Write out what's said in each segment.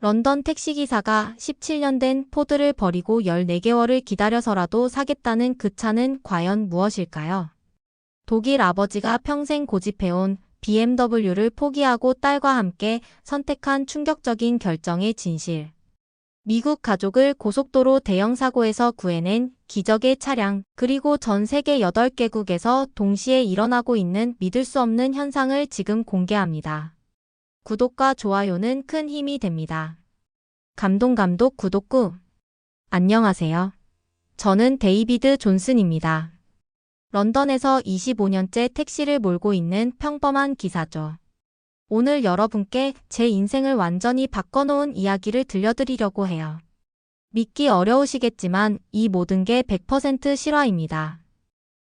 런던 택시기사가 17년 된 포드를 버리고 14개월을 기다려서라도 사겠다는 그 차는 과연 무엇일까요? 독일 아버지가 평생 고집해온 BMW를 포기하고 딸과 함께 선택한 충격적인 결정의 진실. 미국 가족을 고속도로 대형 사고에서 구해낸 기적의 차량, 그리고 전 세계 8개국에서 동시에 일어나고 있는 믿을 수 없는 현상을 지금 공개합니다. 구독과 좋아요는 큰 힘이 됩니다. 감독 구독 꾹. 안녕하세요. 저는 데이비드 존슨입니다. 런던에서 25년째 택시를 몰고 있는 평범한 기사죠. 오늘 여러분께 제 인생을 완전히 바꿔놓은 이야기를 들려드리려고 해요. 믿기 어려우시겠지만 이 모든 게 100% 실화입니다.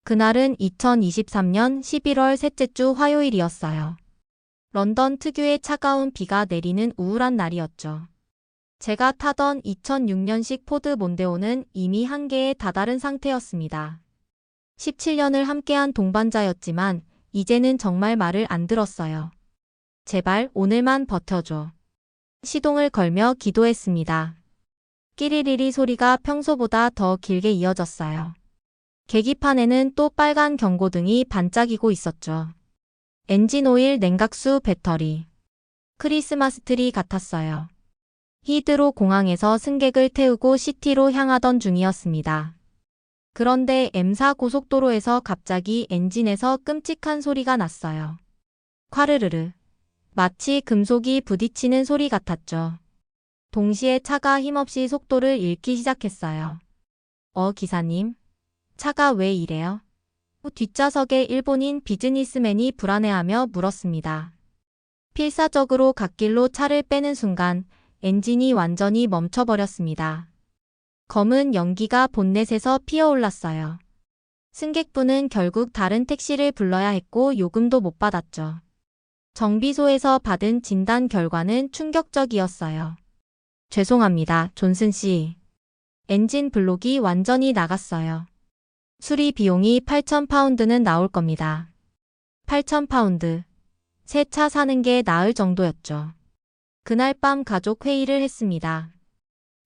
그날은 2023년 11월 셋째 주 화요일이었어요. 런던 특유의 차가운 비가 내리는 우울한 날이었죠. 제가 타던 2006년식 포드 몬데오는 이미 한계에 다다른 상태였습니다. 17년을 함께한 동반자였지만 이제는 정말 말을 안 들었어요. 제발 오늘만 버텨줘. 시동을 걸며 기도했습니다. 끼리리리 소리가 평소보다 더 길게 이어졌어요. 계기판에는 또 빨간 경고등이 반짝이고 있었죠. 엔진 오일, 냉각수, 배터리. 크리스마스 트리 같았어요. 히드로 공항에서 승객을 태우고 시티로 향하던 중이었습니다. 그런데 M4 고속도로에서 갑자기 엔진에서 끔찍한 소리가 났어요. 콰르르르. 마치 금속이 부딪히는 소리 같았죠. 동시에 차가 힘없이 속도를 잃기 시작했어요. 기사님. 차가 왜 이래요? 뒷좌석의 일본인 비즈니스맨이 불안해하며 물었습니다. 필사적으로 갓길로 차를 빼는 순간 엔진이 완전히 멈춰버렸습니다. 검은 연기가 본넷에서 피어올랐어요. 승객분은 결국 다른 택시를 불러야 했고 요금도 못 받았죠. 정비소에서 받은 진단 결과는 충격적이었어요. 죄송합니다, 존슨 씨. 엔진 블록이 완전히 나갔어요. 수리 비용이 8,000파운드는 나올 겁니다. 8,000파운드. 새 차 사는 게 나을 정도였죠. 그날 밤 가족 회의를 했습니다.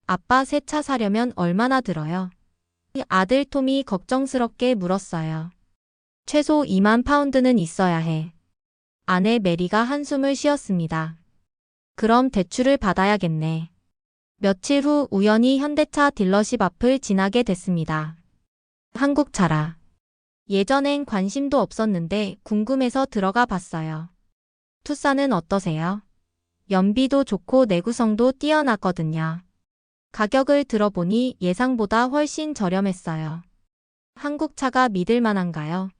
아빠 새 차 사려면 얼마나 들어요? 아들 톰이 걱정스럽게 물었어요. 최소 2만 파운드는 있어야 해. 아내 메리가 한숨을 쉬었습니다. 그럼 대출을 받아야겠네. 며칠 후 우연히 현대차 딜러십 앞을 지나게 됐습니다. 한국차라. 예전엔 관심도 없었는데 궁금해서 들어가 봤어요. 투싼은 어떠세요? 연비도 좋고 내구성도 뛰어났거든요. 가격을 들어보니 예상보다 훨씬 저렴했어요. 한국차가 믿을 만한가요?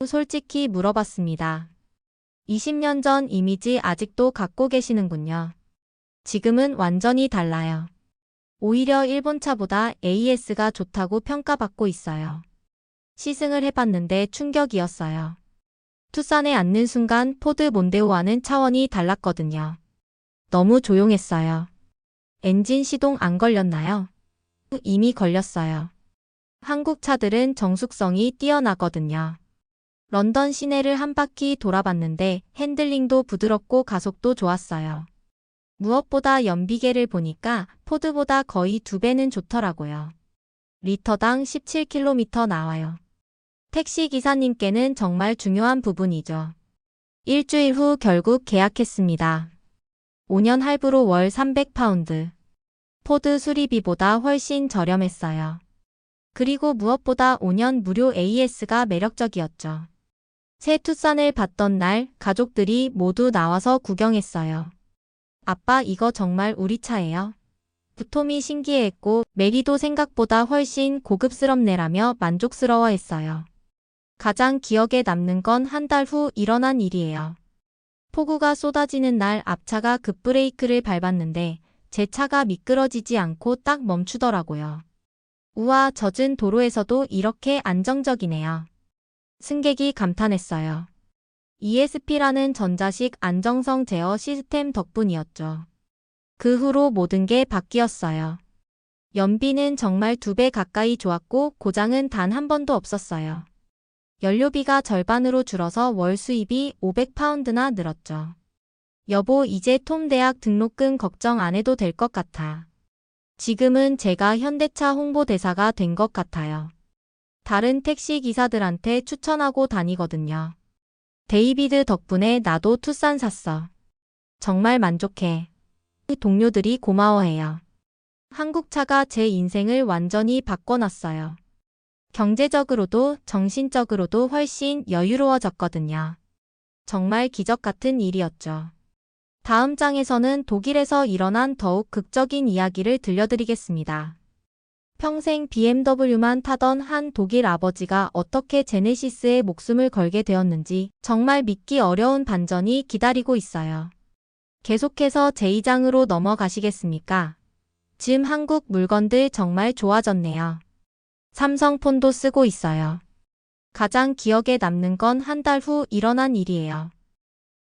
솔직히 물어봤습니다. 20년 전 이미지 아직도 갖고 계시는군요. 지금은 완전히 달라요. 오히려 일본차보다 AS가 좋다고 평가받고 있어요. 시승을 해봤는데 충격이었어요. 투싼에 앉는 순간 포드 몬데오와는 차원이 달랐거든요. 너무 조용했어요. 엔진 시동 안 걸렸나요? 이미 걸렸어요. 한국 차들은 정숙성이 뛰어나거든요. 런던 시내를 한 바퀴 돌아봤는데 핸들링도 부드럽고 가속도 좋았어요. 무엇보다 연비계를 보니까 포드보다 거의 2배는 좋더라고요. 리터당 17km 나와요. 택시 기사님께는 정말 중요한 부분이죠. 일주일 후 결국 계약했습니다. 5년 할부로 월 300파운드. 포드 수리비보다 훨씬 저렴했어요. 그리고 무엇보다 5년 무료 AS가 매력적이었죠. 새 투싼을 받던 날 가족들이 모두 나와서 구경했어요. 아빠 이거 정말 우리 차예요? 톰이 신기해했고 메리도 생각보다 훨씬 고급스럽네라며 만족스러워했어요. 가장 기억에 남는 건 한 달 후 일어난 일이에요. 폭우가 쏟아지는 날 앞차가 급브레이크를 밟았는데 제 차가 미끄러지지 않고 딱 멈추더라고요. 우와, 젖은 도로에서도 이렇게 안정적이네요. 승객이 감탄했어요. ESP라는 전자식 안정성 제어 시스템 덕분이었죠. 그 후로 모든 게 바뀌었어요. 연비는 정말 2배 가까이 좋았고 고장은 단 한 번도 없었어요. 연료비가 절반으로 줄어서 월 수입이 500파운드나 늘었죠. 여보, 이제 톰 대학 등록금 걱정 안 해도 될 것 같아. 지금은 제가 현대차 홍보대사가 된 것 같아요. 다른 택시 기사들한테 추천하고 다니거든요. 데이비드 덕분에 나도 투싼 샀어. 정말 만족해. 동료들이 고마워해요. 한국차가 제 인생을 완전히 바꿔놨어요. 경제적으로도 정신적으로도 훨씬 여유로워졌거든요. 정말 기적 같은 일이었죠. 다음 장에서는 독일에서 일어난 더욱 극적인 이야기를 들려드리겠습니다. 평생 BMW만 타던 한 독일 아버지가 어떻게 제네시스에 목숨을 걸게 되었는지 정말 믿기 어려운 반전이 기다리고 있어요. 계속해서 제2장으로 넘어가시겠습니까? 지금 한국 물건들 정말 좋아졌네요. 삼성폰도 쓰고 있어요. 가장 기억에 남는 건 한 달 후 일어난 일이에요.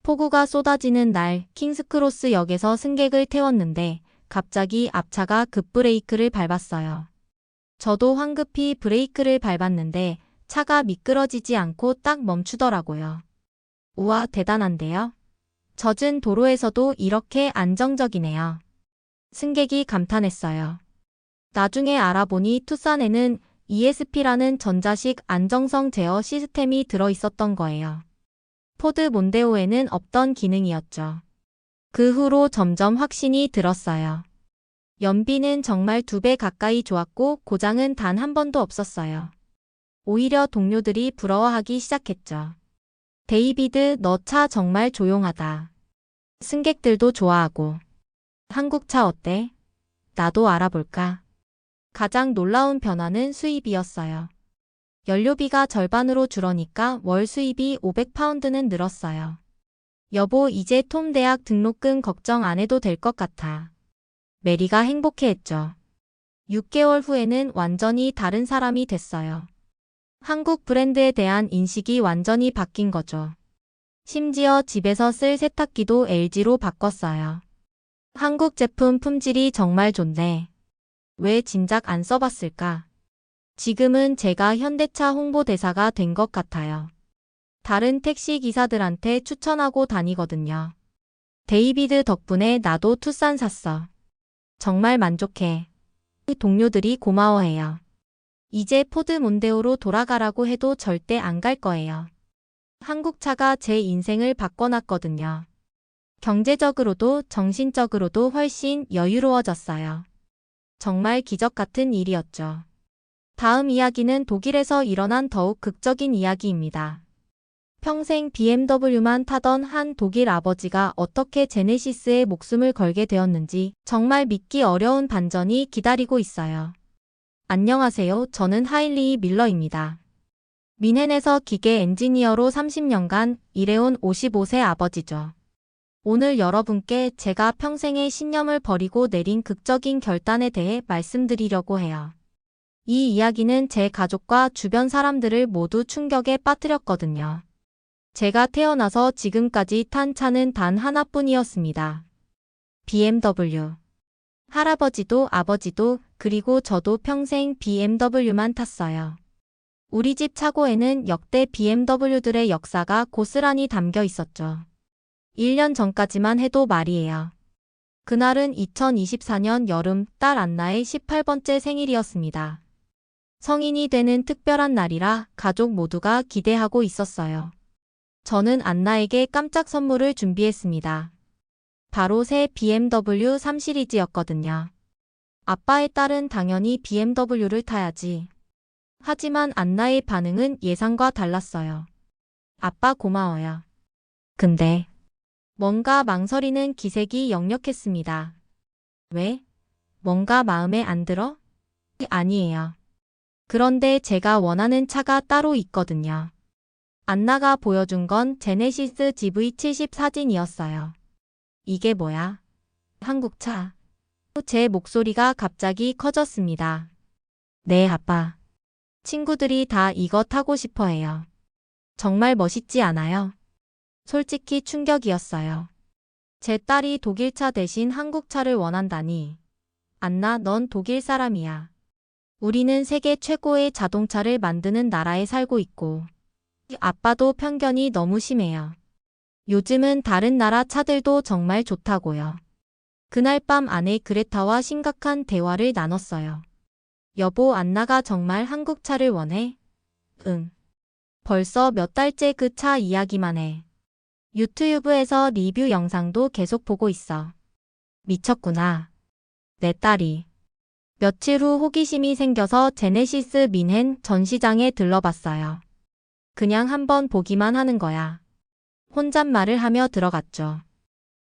폭우가 쏟아지는 날 킹스크로스 역에서 승객을 태웠는데 갑자기 앞차가 급브레이크를 밟았어요. 저도 황급히 브레이크를 밟았는데 차가 미끄러지지 않고 딱 멈추더라고요. 우와, 대단한데요? 젖은 도로에서도 이렇게 안정적이네요. 승객이 감탄했어요. 나중에 알아보니 투싼에는 ESP라는 전자식 안정성 제어 시스템이 들어 있었던 거예요. 포드 몬데오에는 없던 기능이었죠. 그 후로 점점 확신이 들었어요. 연비는 정말 2배 가까이 좋았고 고장은 단 한 번도 없었어요. 오히려 동료들이 부러워하기 시작했죠. 데이비드, 너 차 정말 조용하다. 승객들도 좋아하고. 한국차 어때? 나도 알아볼까? 가장 놀라운 변화는 수입이었어요. 연료비가 절반으로 줄으니까 월 수입이 500파운드는 늘었어요. 여보, 이제 톰 대학 등록금 걱정 안 해도 될 것 같아. 메리가 행복해했죠. 6개월 후에는 완전히 다른 사람이 됐어요. 한국 브랜드에 대한 인식이 완전히 바뀐 거죠. 심지어 집에서 쓸 세탁기도 LG로 바꿨어요. 한국 제품 품질이 정말 좋네. 왜 진작 안 써봤을까? 지금은 제가 현대차 홍보대사가 된 것 같아요. 다른 택시 기사들한테 추천하고 다니거든요. 데이비드 덕분에 나도 투싼 샀어. 정말 만족해. 동료들이 고마워해요. 이제 포드 몬데오로 돌아가라고 해도 절대 안 갈 거예요. 한국차가 제 인생을 바꿔놨거든요. 경제적으로도 정신적으로도 훨씬 여유로워졌어요. 정말 기적 같은 일이었죠. 다음 이야기는 독일에서 일어난 더욱 극적인 이야기입니다. 평생 BMW만 타던 한 독일 아버지가 어떻게 제네시스에 목숨을 걸게 되었는지 정말 믿기 어려운 반전이 기다리고 있어요. 안녕하세요. 저는 하일리 밀러입니다. 뮌헨에서 기계 엔지니어로 30년간 일해온 55세 아버지죠. 오늘 여러분께 제가 평생의 신념을 버리고 내린 극적인 결단에 대해 말씀드리려고 해요. 이 이야기는 제 가족과 주변 사람들을 모두 충격에 빠뜨렸거든요. 제가 태어나서 지금까지 탄 차는 단 하나뿐이었습니다. BMW. 할아버지도 아버지도 그리고 저도 평생 BMW만 탔어요. 우리 집 차고에는 역대 BMW들의 역사가 고스란히 담겨 있었죠. 1년 전까지만 해도 말이에요. 그날은 2024년 여름 딸 안나의 18번째 생일이었습니다. 성인이 되는 특별한 날이라 가족 모두가 기대하고 있었어요. 저는 안나에게 깜짝 선물을 준비했습니다. 바로 새 BMW 3 시리즈였거든요. 아빠의 딸은 당연히 BMW를 타야지. 하지만 안나의 반응은 예상과 달랐어요. 아빠 고마워요. 근데 뭔가 망설이는 기색이 역력했습니다. 왜? 뭔가 마음에 안 들어? 아니에요. 그런데 제가 원하는 차가 따로 있거든요. 안나가 보여준 건 제네시스 GV70 사진이었어요. 이게 뭐야? 한국차. 제 목소리가 갑자기 커졌습니다. 네, 아빠. 친구들이 다 이거 타고 싶어 해요. 정말 멋있지 않아요? 솔직히 충격이었어요. 제 딸이 독일차 대신 한국차를 원한다니. 안나, 넌 독일 사람이야. 우리는 세계 최고의 자동차를 만드는 나라에 살고 있고. 아빠도 편견이 너무 심해요. 요즘은 다른 나라 차들도 정말 좋다고요. 그날 밤 아내 그레타와 심각한 대화를 나눴어요. 여보, 안나가 정말 한국 차를 원해? 응. 벌써 몇 달째 그 차 이야기만 해. 유튜브에서 리뷰 영상도 계속 보고 있어. 미쳤구나. 내 딸이. 며칠 후 호기심이 생겨서 제네시스 민헨 전시장에 들러봤어요. 그냥 한번 보기만 하는 거야. 혼잣말을 하며 들어갔죠.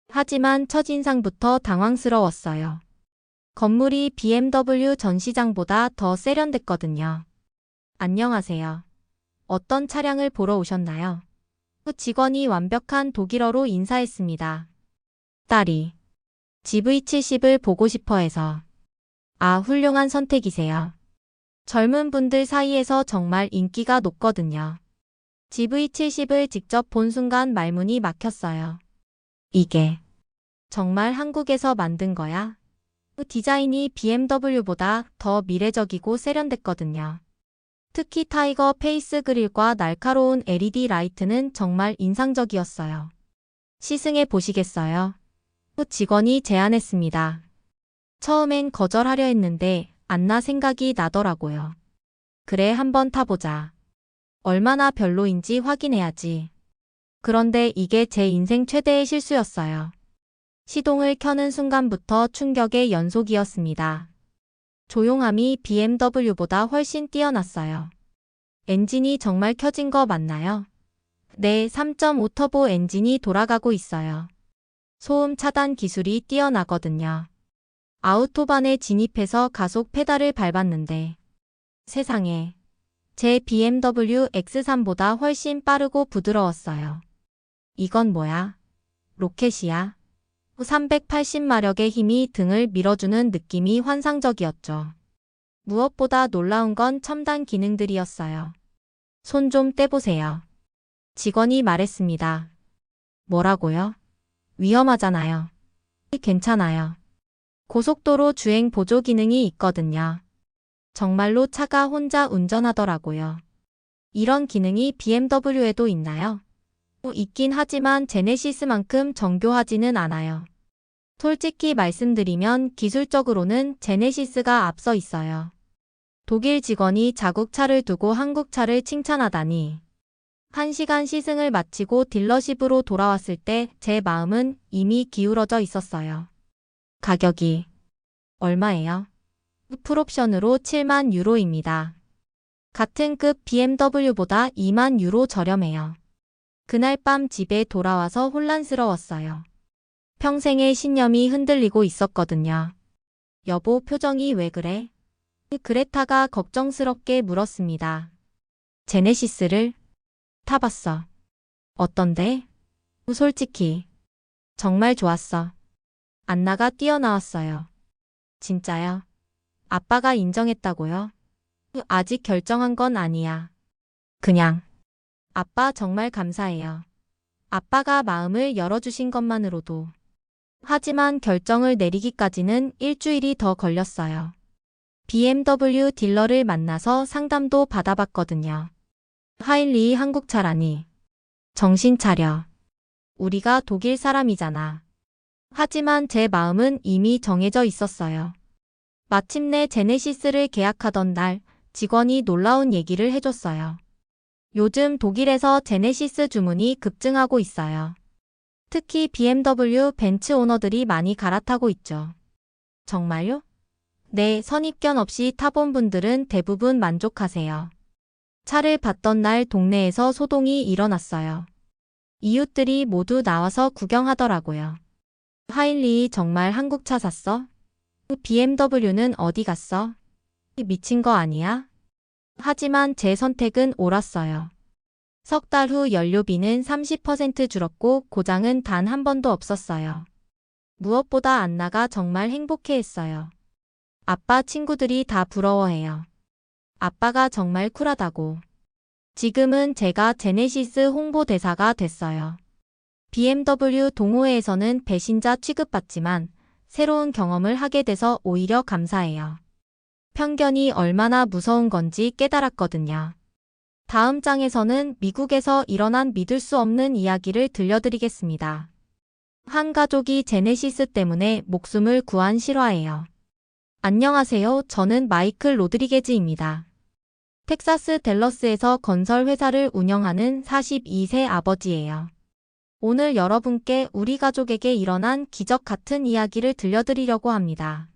하지만 첫인상부터 당황스러웠어요. 건물이 BMW 전시장보다 더 세련됐거든요. 안녕하세요. 어떤 차량을 보러 오셨나요? 직원이 완벽한 독일어로 인사했습니다. 딸이 GV70을 보고 싶어 해서. 아, 훌륭한 선택이세요. 젊은 분들 사이에서 정말 인기가 높거든요. GV70을 직접 본 순간 말문이 막혔어요. 이게 정말 한국에서 만든 거야? 디자인이 BMW보다 더 미래적이고 세련됐거든요. 특히 타이거 페이스 그릴과 날카로운 LED 라이트는 정말 인상적이었어요. 시승해 보시겠어요? 직원이 제안했습니다. 처음엔 거절하려 했는데 안나 생각이 나더라고요. 그래, 한번 타보자. 얼마나 별로인지 확인해야지. 그런데 이게 제 인생 최대의 실수였어요. 시동을 켜는 순간부터 충격의 연속이었습니다. 조용함이 BMW보다 훨씬 뛰어났어요. 엔진이 정말 켜진 거 맞나요? 네, 3.5 터보 엔진이 돌아가고 있어요. 소음 차단 기술이 뛰어나거든요. 아우토반에 진입해서 가속 페달을 밟았는데 세상에, 제 BMW X3보다 훨씬 빠르고 부드러웠어요. 이건 뭐야? 로켓이야? 380마력의 힘이 등을 밀어주는 느낌이 환상적이었죠. 무엇보다 놀라운 건 첨단 기능들이었어요. 손 좀 떼보세요. 직원이 말했습니다. 뭐라고요? 위험하잖아요. 괜찮아요. 고속도로 주행 보조 기능이 있거든요. 정말로 차가 혼자 운전하더라고요. 이런 기능이 BMW에도 있나요? 있긴 하지만 제네시스만큼 정교하지는 않아요. 솔직히 말씀드리면 기술적으로는 제네시스가 앞서 있어요. 독일 직원이 자국 차를 두고 한국 차를 칭찬하다니. 1시간 시승을 마치고 딜러십으로 돌아왔을 때 제 마음은 이미 기울어져 있었어요. 가격이 얼마예요? 풀옵션으로 7만 유로입니다. 같은 급 BMW보다 2만 유로 저렴해요. 그날 밤 집에 돌아와서 혼란스러웠어요. 평생의 신념이 흔들리고 있었거든요. 여보, 표정이 왜 그래? 그레타가 걱정스럽게 물었습니다. 제네시스를 타봤어. 어떤데? 솔직히 정말 좋았어. 안나가 뛰어나왔어요. 진짜요? 아빠가 인정했다고요? 아직 결정한 건 아니야. 그냥. 아빠 정말 감사해요. 아빠가 마음을 열어주신 것만으로도. 하지만 결정을 내리기까지는 일주일이 더 걸렸어요. BMW 딜러를 만나서 상담도 받아봤거든요. 하일리 한국차라니. 정신 차려. 우리가 독일 사람이잖아. 하지만 제 마음은 이미 정해져 있었어요. 마침내 제네시스를 계약하던 날 직원이 놀라운 얘기를 해줬어요. 요즘 독일에서 제네시스 주문이 급증하고 있어요. 특히 BMW 벤츠 오너들이 많이 갈아타고 있죠. 정말요? 네, 선입견 없이 타본 분들은 대부분 만족하세요. 차를 봤던 날 동네에서 소동이 일어났어요. 이웃들이 모두 나와서 구경하더라고요. 하일리 정말 한국 차 샀어? BMW는 어디 갔어? 미친 거 아니야? 하지만 제 선택은 옳았어요. 석 달 후 연료비는 30% 줄었고 고장은 단 한 번도 없었어요. 무엇보다 안나가 정말 행복해했어요. 아빠 친구들이 다 부러워해요. 아빠가 정말 쿨하다고. 지금은 제가 제네시스 홍보대사가 됐어요. BMW 동호회에서는 배신자 취급받지만 새로운 경험을 하게 돼서 오히려 감사해요. 편견이 얼마나 무서운 건지 깨달았거든요. 다음 장에서는 미국에서 일어난 믿을 수 없는 이야기를 들려드리겠습니다. 한 가족이 제네시스 때문에 목숨을 구한 실화예요. 안녕하세요. 저는 마이클 로드리게즈입니다. 텍사스 댈러스에서 건설 회사를 운영하는 42세 아버지예요. 오늘 여러분께 우리 가족에게 일어난 기적 같은 이야기를 들려드리려고 합니다.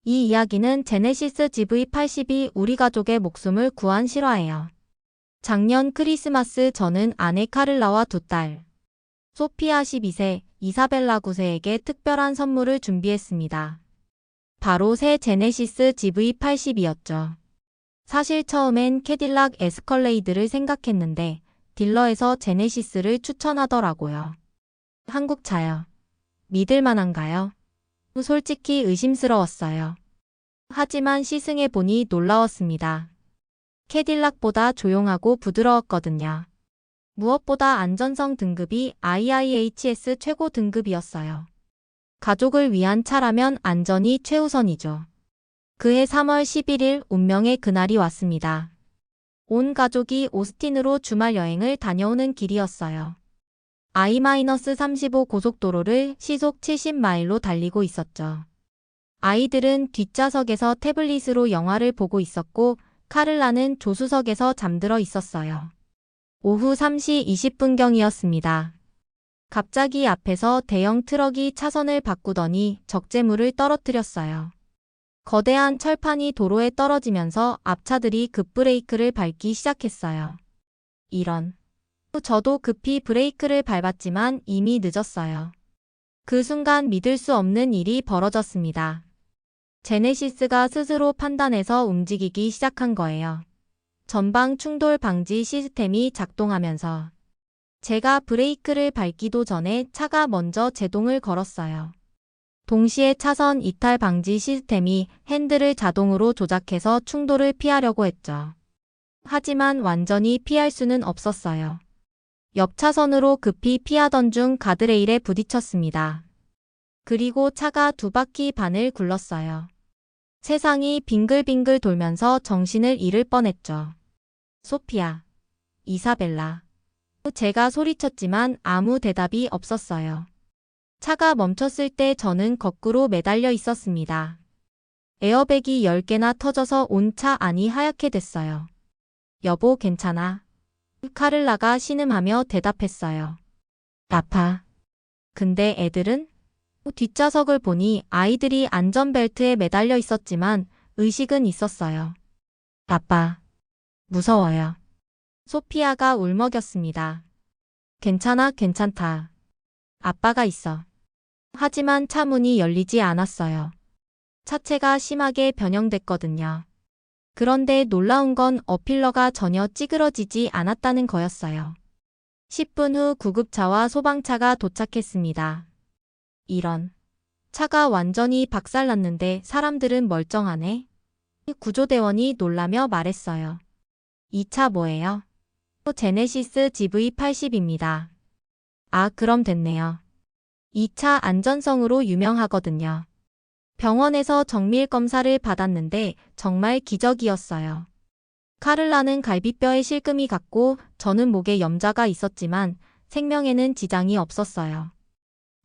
이 이야기는 제네시스 GV80이 우리 가족의 목숨을 구한 실화예요. 작년 크리스마스 저는 아내 카를라와 두 딸, 소피아 12세, 이사벨라 9세에게 특별한 선물을 준비했습니다. 바로 새 제네시스 GV80이었죠. 사실 처음엔 캐딜락 에스컬레이드를 생각했는데 딜러에서 제네시스를 추천하더라고요. 한국 차요. 믿을 만한가요? 솔직히 의심스러웠어요. 하지만 시승해보니 놀라웠습니다. 캐딜락보다 조용하고 부드러웠거든요. 무엇보다 안전성 등급이 IIHS 최고 등급이었어요. 가족을 위한 차라면 안전이 최우선이죠. 그해 3월 11일 운명의 그날이 왔습니다. 온 가족이 오스틴으로 주말 여행을 다녀오는 길이었어요. I-35 고속도로를 시속 70마일로 달리고 있었죠. 아이들은 뒷좌석에서 태블릿으로 영화를 보고 있었고 카를라는 조수석에서 잠들어 있었어요. 오후 3시 20분경이었습니다. 갑자기 앞에서 대형 트럭이 차선을 바꾸더니 적재물을 떨어뜨렸어요. 거대한 철판이 도로에 떨어지면서 앞차들이 급브레이크를 밟기 시작했어요. 이런. 저도 급히 브레이크를 밟았지만 이미 늦었어요. 그 순간 믿을 수 없는 일이 벌어졌습니다. 제네시스가 스스로 판단해서 움직이기 시작한 거예요. 전방 충돌 방지 시스템이 작동하면서 제가 브레이크를 밟기도 전에 차가 먼저 제동을 걸었어요. 동시에 차선 이탈 방지 시스템이 핸들을 자동으로 조작해서 충돌을 피하려고 했죠. 하지만 완전히 피할 수는 없었어요. 옆 차선으로 급히 피하던 중 가드레일에 부딪혔습니다. 그리고 차가 2바퀴 반을 굴렀어요. 세상이 빙글빙글 돌면서 정신을 잃을 뻔했죠. 소피아, 이사벨라. 제가 소리쳤지만 아무 대답이 없었어요. 차가 멈췄을 때 저는 거꾸로 매달려 있었습니다. 에어백이 10개나 터져서 온 차 안이 하얗게 됐어요. 여보, 괜찮아? 카를라가 신음하며 대답했어요. 아파. 근데 애들은? 뒷좌석을 보니 아이들이 안전벨트에 매달려 있었지만 의식은 있었어요. 아빠. 무서워요. 소피아가 울먹였습니다. 괜찮아, 괜찮다. 아빠가 있어. 하지만 차 문이 열리지 않았어요. 차체가 심하게 변형됐거든요. 그런데 놀라운 건 어필러가 전혀 찌그러지지 않았다는 거였어요. 10분 후 구급차와 소방차가 도착했습니다. 이런. 차가 완전히 박살났는데 사람들은 멀쩡하네? 구조대원이 놀라며 말했어요. 이 차 뭐예요? 제네시스 GV80입니다. 아, 그럼 됐네요. 이 차 안전성으로 유명하거든요. 병원에서 정밀 검사를 받았는데 정말 기적이었어요. 카를라는 갈비뼈에 실금이 갔고 저는 목에 염자가 있었지만 생명에는 지장이 없었어요.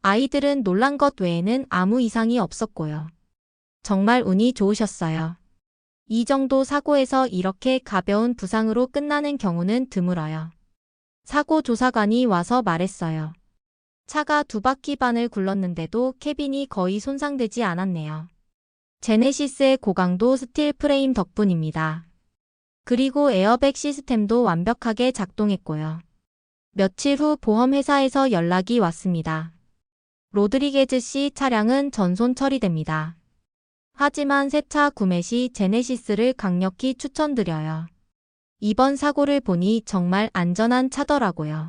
아이들은 놀란 것 외에는 아무 이상이 없었고요. 정말 운이 좋으셨어요. 이 정도 사고에서 이렇게 가벼운 부상으로 끝나는 경우는 드물어요. 사고 조사관이 와서 말했어요. 차가 2바퀴 반을 굴렀는데도 캐빈이 거의 손상되지 않았네요. 제네시스의 고강도 스틸 프레임 덕분입니다. 그리고 에어백 시스템도 완벽하게 작동했고요. 며칠 후 보험회사에서 연락이 왔습니다. 로드리게즈 씨 차량은 전손 처리됩니다. 하지만 새 차 구매 시 제네시스를 강력히 추천드려요. 이번 사고를 보니 정말 안전한 차더라고요.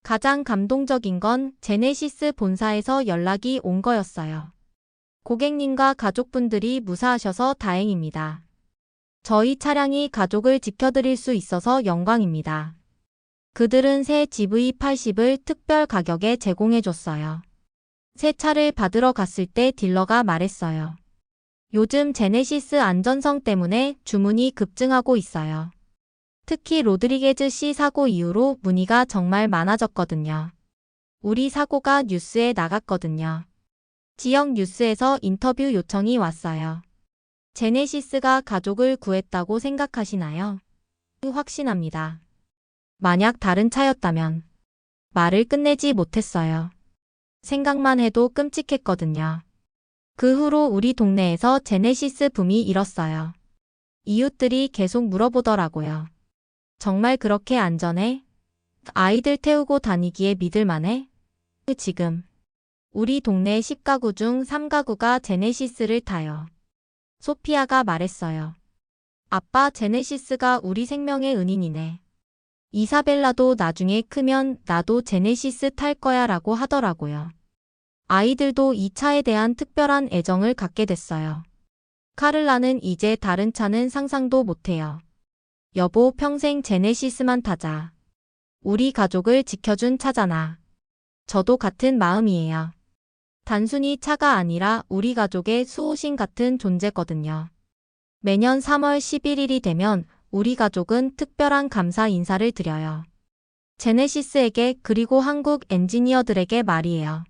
가장 감동적인 건 제네시스 본사에서 연락이 온 거였어요. 고객님과 가족분들이 무사하셔서 다행입니다. 저희 차량이 가족을 지켜드릴 수 있어서 영광입니다. 그들은 새 GV80을 특별 가격에 제공해줬어요. 새 차를 받으러 갔을 때 딜러가 말했어요. 요즘 제네시스 안전성 때문에 주문이 급증하고 있어요. 특히 로드리게즈 씨 사고 이후로 문의가 정말 많아졌거든요. 우리 사고가 뉴스에 나갔거든요. 지역 뉴스에서 인터뷰 요청이 왔어요. 제네시스가 가족을 구했다고 생각하시나요? 확신합니다. 만약 다른 차였다면 말을 끝내지 못했어요. 생각만 해도 끔찍했거든요. 그 후로 우리 동네에서 제네시스 붐이 일었어요. 이웃들이 계속 물어보더라고요. 정말 그렇게 안전해? 아이들 태우고 다니기에 믿을만해? 지금 우리 동네 10가구 중 3가구가 제네시스를 타요. 소피아가 말했어요. 아빠, 제네시스가 우리 생명의 은인이네. 이사벨라도 나중에 크면 나도 제네시스 탈 거야 라고 하더라고요. 아이들도 이 차에 대한 특별한 애정을 갖게 됐어요. 카를라는 이제 다른 차는 상상도 못해요. 여보, 평생 제네시스만 타자. 우리 가족을 지켜준 차잖아. 저도 같은 마음이에요. 단순히 차가 아니라 우리 가족의 수호신 같은 존재거든요. 매년 3월 11일이 되면 우리 가족은 특별한 감사 인사를 드려요. 제네시스에게, 그리고 한국 엔지니어들에게 말이에요.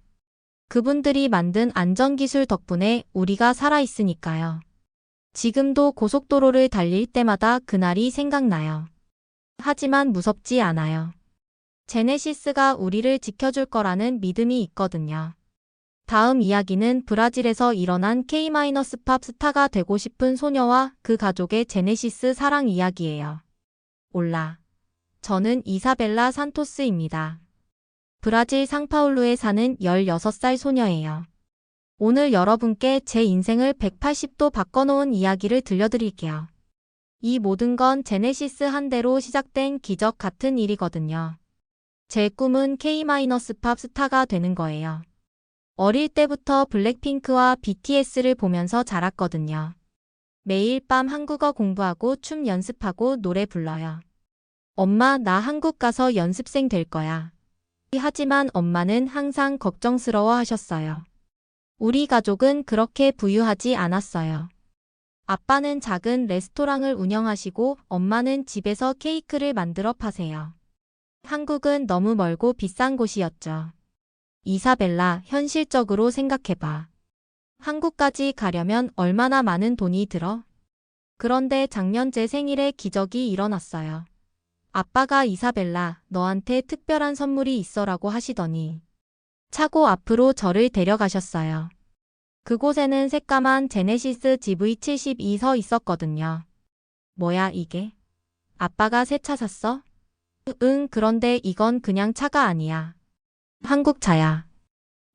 그분들이 만든 안전기술 덕분에 우리가 살아있으니까요. 지금도 고속도로를 달릴 때마다 그날이 생각나요. 하지만 무섭지 않아요. 제네시스가 우리를 지켜줄 거라는 믿음이 있거든요. 다음 이야기는 브라질에서 일어난 K-팝 스타가 되고 싶은 소녀와 그 가족의 제네시스 사랑 이야기예요. 올라. 저는 이사벨라 산토스입니다. 브라질 상파울루에 사는 16살 소녀예요. 오늘 여러분께 제 인생을 180도 바꿔놓은 이야기를 들려드릴게요. 이 모든 건 제네시스 한 대로 시작된 기적 같은 일이거든요. 제 꿈은 K-팝 스타가 되는 거예요. 어릴 때부터 블랙핑크와 BTS를 보면서 자랐거든요. 매일 밤 한국어 공부하고 춤 연습하고 노래 불러요. 엄마, 나 한국 가서 연습생 될 거야. 하지만 엄마는 항상 걱정스러워 하셨어요. 우리 가족은 그렇게 부유하지 않았어요. 아빠는 작은 레스토랑을 운영하시고 엄마는 집에서 케이크를 만들어 파세요. 한국은 너무 멀고 비싼 곳이었죠. 이사벨라, 현실적으로 생각해봐. 한국까지 가려면 얼마나 많은 돈이 들어? 그런데 작년 제 생일에 기적이 일어났어요. 아빠가 이사벨라, 너한테 특별한 선물이 있어라고 하시더니 차고 앞으로 저를 데려가셨어요. 그곳에는 새까만 제네시스 GV72 서 있었거든요. 뭐야 이게? 아빠가 새 차 샀어? 응, 그런데 이건 그냥 차가 아니야. 한국차야.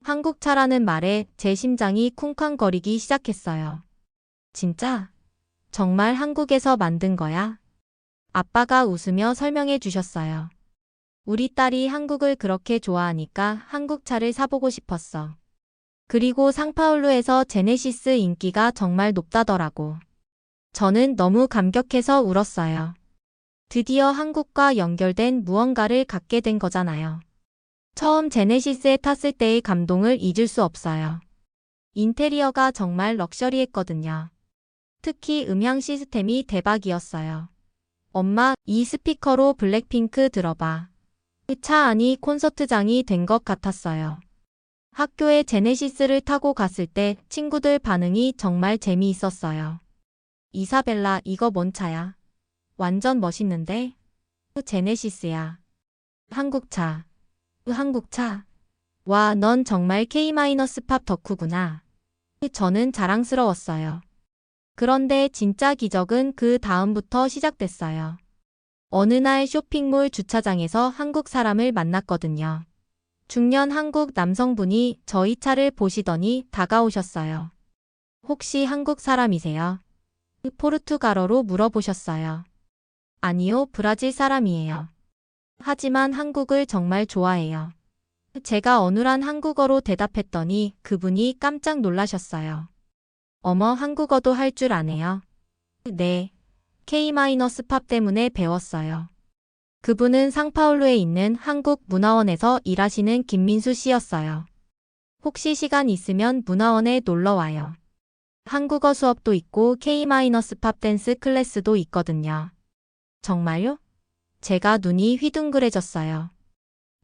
한국차라는 말에 제 심장이 쿵쾅거리기 시작했어요. 진짜? 정말 한국에서 만든 거야? 아빠가 웃으며 설명해 주셨어요. 우리 딸이 한국을 그렇게 좋아하니까 한국차를 사보고 싶었어. 그리고 상파울루에서 제네시스 인기가 정말 높다더라고. 저는 너무 감격해서 울었어요. 드디어 한국과 연결된 무언가를 갖게 된 거잖아요. 처음 제네시스에 탔을 때의 감동을 잊을 수 없어요. 인테리어가 정말 럭셔리했거든요. 특히 음향 시스템이 대박이었어요. 엄마, 이 스피커로 블랙핑크 들어봐. 차 안이 콘서트장이 된 것 같았어요. 학교에 제네시스를 타고 갔을 때 친구들 반응이 정말 재미있었어요. 이사벨라, 이거 뭔 차야? 완전 멋있는데? 제네시스야. 한국차. 한국차. 와, 넌 정말 K-팝 덕후구나. 저는 자랑스러웠어요. 그런데 진짜 기적은 그 다음부터 시작됐어요. 어느 날 쇼핑몰 주차장에서 한국 사람을 만났거든요. 중년 한국 남성분이 저희 차를 보시더니 다가오셨어요. 혹시 한국 사람이세요? 포르투갈어로 물어보셨어요. 아니요, 브라질 사람이에요. 하지만 한국을 정말 좋아해요. 제가 어눌한 한국어로 대답했더니 그분이 깜짝 놀라셨어요. 어머, 한국어도 할 줄 아네요? 네. K-팝 때문에 배웠어요. 그분은 상파울루에 있는 한국문화원에서 일하시는 김민수 씨였어요. 혹시 시간 있으면 문화원에 놀러와요. 한국어 수업도 있고 K-팝 댄스 클래스도 있거든요. 정말요? 제가 눈이 휘둥그레졌어요.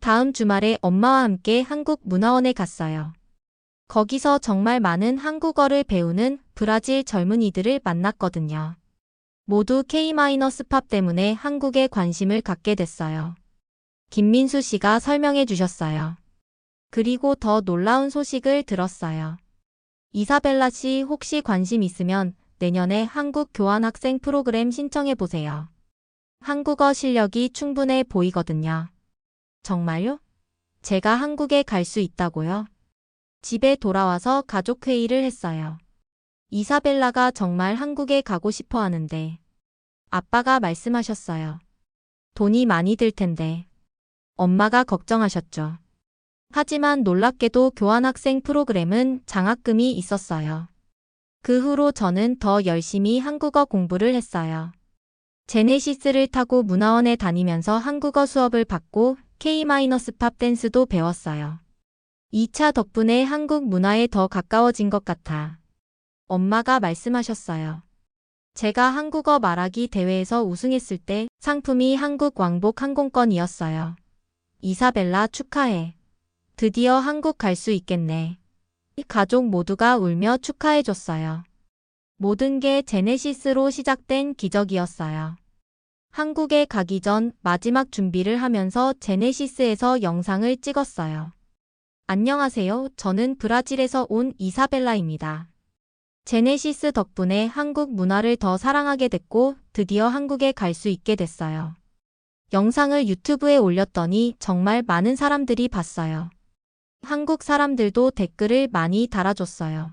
다음 주말에 엄마와 함께 한국문화원에 갔어요. 거기서 정말 많은 한국어를 배우는 브라질 젊은이들을 만났거든요. 모두 K-팝 때문에 한국에 관심을 갖게 됐어요. 김민수 씨가 설명해 주셨어요. 그리고 더 놀라운 소식을 들었어요. 이사벨라 씨 혹시 관심 있으면 내년에 한국 교환학생 프로그램 신청해 보세요. 한국어 실력이 충분해 보이거든요. 정말요? 제가 한국에 갈 수 있다고요? 집에 돌아와서 가족회의를 했어요. 이사벨라가 정말 한국에 가고 싶어 하는데 아빠가 말씀하셨어요. 돈이 많이 들 텐데. 엄마가 걱정하셨죠. 하지만 놀랍게도 교환학생 프로그램은 장학금이 있었어요. 그 후로 저는 더 열심히 한국어 공부를 했어요. 제네시스를 타고 문화원에 다니면서 한국어 수업을 받고 K-팝 댄스도 배웠어요. 2차 덕분에 한국 문화에 더 가까워진 것 같아. 엄마가 말씀하셨어요. 제가 한국어 말하기 대회에서 우승했을 때 상품이 한국 왕복 항공권이었어요. 이사벨라 축하해. 드디어 한국 갈 수 있겠네. 가족 모두가 울며 축하해줬어요. 모든 게 제네시스로 시작된 기적이었어요. 한국에 가기 전 마지막 준비를 하면서 제네시스에서 영상을 찍었어요. 안녕하세요. 저는 브라질에서 온 이사벨라입니다. 제네시스 덕분에 한국 문화를 더 사랑하게 됐고 드디어 한국에 갈 수 있게 됐어요. 영상을 유튜브에 올렸더니 정말 많은 사람들이 봤어요. 한국 사람들도 댓글을 많이 달아줬어요.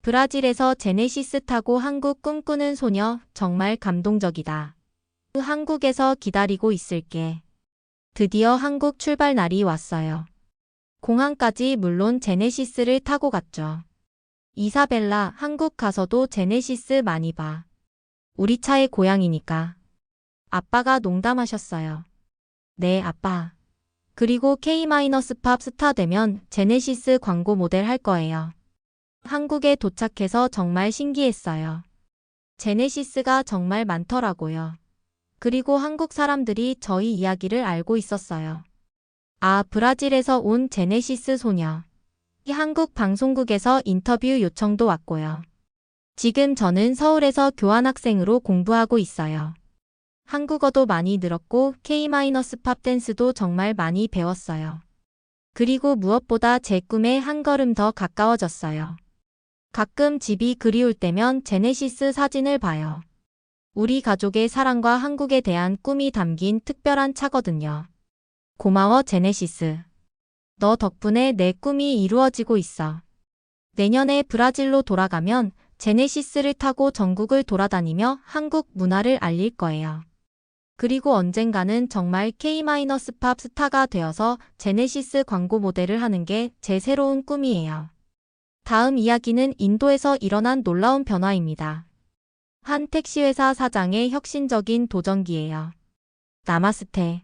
브라질에서 제네시스 타고 한국 꿈꾸는 소녀 정말 감동적이다. 한국에서 기다리고 있을게. 드디어 한국 출발 날이 왔어요. 공항까지 물론 제네시스를 타고 갔죠. 이사벨라, 한국 가서도 제네시스 많이 봐. 우리 차의 고향이니까. 아빠가 농담하셨어요. 네, 아빠. 그리고 K-팝 스타 되면 제네시스 광고 모델 할 거예요. 한국에 도착해서 정말 신기했어요. 제네시스가 정말 많더라고요. 그리고 한국 사람들이 저희 이야기를 알고 있었어요. 아, 브라질에서 온 제네시스 소녀. 한국 방송국에서 인터뷰 요청도 왔고요. 지금 저는 서울에서 교환학생으로 공부하고 있어요. 한국어도 많이 늘었고 K-팝 댄스도 정말 많이 배웠어요. 그리고 무엇보다 제 꿈에 한 걸음 더 가까워졌어요. 가끔 집이 그리울 때면 제네시스 사진을 봐요. 우리 가족의 사랑과 한국에 대한 꿈이 담긴 특별한 차거든요. 고마워 제네시스. 너 덕분에 내 꿈이 이루어지고 있어. 내년에 브라질로 돌아가면 제네시스를 타고 전국을 돌아다니며 한국 문화를 알릴 거예요. 그리고 언젠가는 정말 K-팝 스타가 되어서 제네시스 광고 모델을 하는 게 제 새로운 꿈이에요. 다음 이야기는 인도에서 일어난 놀라운 변화입니다. 한 택시회사 사장의 혁신적인 도전기예요. 나마스테.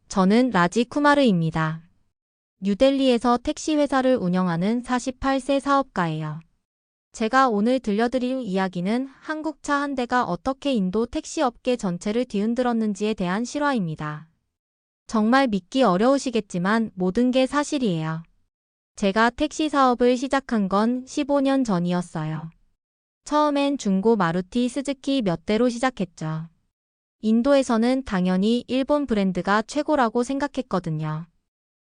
저는 라지 쿠마르입니다. 뉴델리에서 택시회사를 운영하는 48세 사업가예요. 제가 오늘 들려드릴 이야기는 한국 차 한 대가 어떻게 인도 택시업계 전체를 뒤흔들었는지에 대한 실화입니다. 정말 믿기 어려우시겠지만 모든 게 사실이에요. 제가 택시 사업을 시작한 건 15년 전이었어요. 처음엔 중고 마루티 스즈키 몇 대로 시작했죠. 인도에서는 당연히 일본 브랜드가 최고라고 생각했거든요.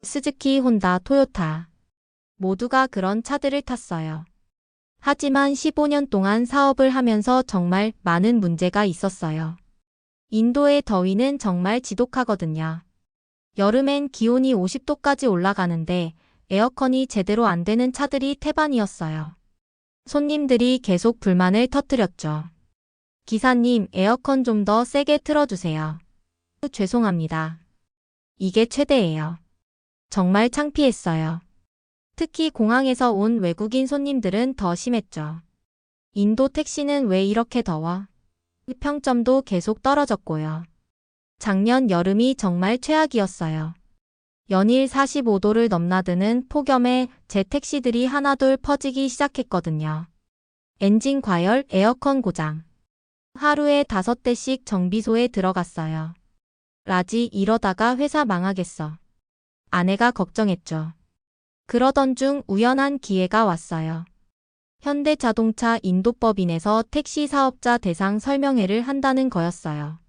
스즈키, 혼다, 토요타. 모두가 그런 차들을 탔어요. 하지만 15년 동안 사업을 하면서 정말 많은 문제가 있었어요. 인도의 더위는 정말 지독하거든요. 여름엔 기온이 50도까지 올라가는데 에어컨이 제대로 안 되는 차들이 태반이었어요. 손님들이 계속 불만을 터뜨렸죠. 기사님, 에어컨 좀 더 세게 틀어주세요. 죄송합니다. 이게 최대예요. 정말 창피했어요. 특히 공항에서 온 외국인 손님들은 더 심했죠. 인도 택시는 왜 이렇게 더워? 평점도 계속 떨어졌고요. 작년 여름이 정말 최악이었어요. 연일 45도를 넘나드는 폭염에 제 택시들이 하나둘 퍼지기 시작했거든요. 엔진 과열, 에어컨 고장. 하루에 5대씩 정비소에 들어갔어요. 라지 이러다가 회사 망하겠어. 아내가 걱정했죠. 그러던 중 우연한 기회가 왔어요. 현대자동차 인도법인에서 택시 사업자 대상 설명회를 한다는 거였어요.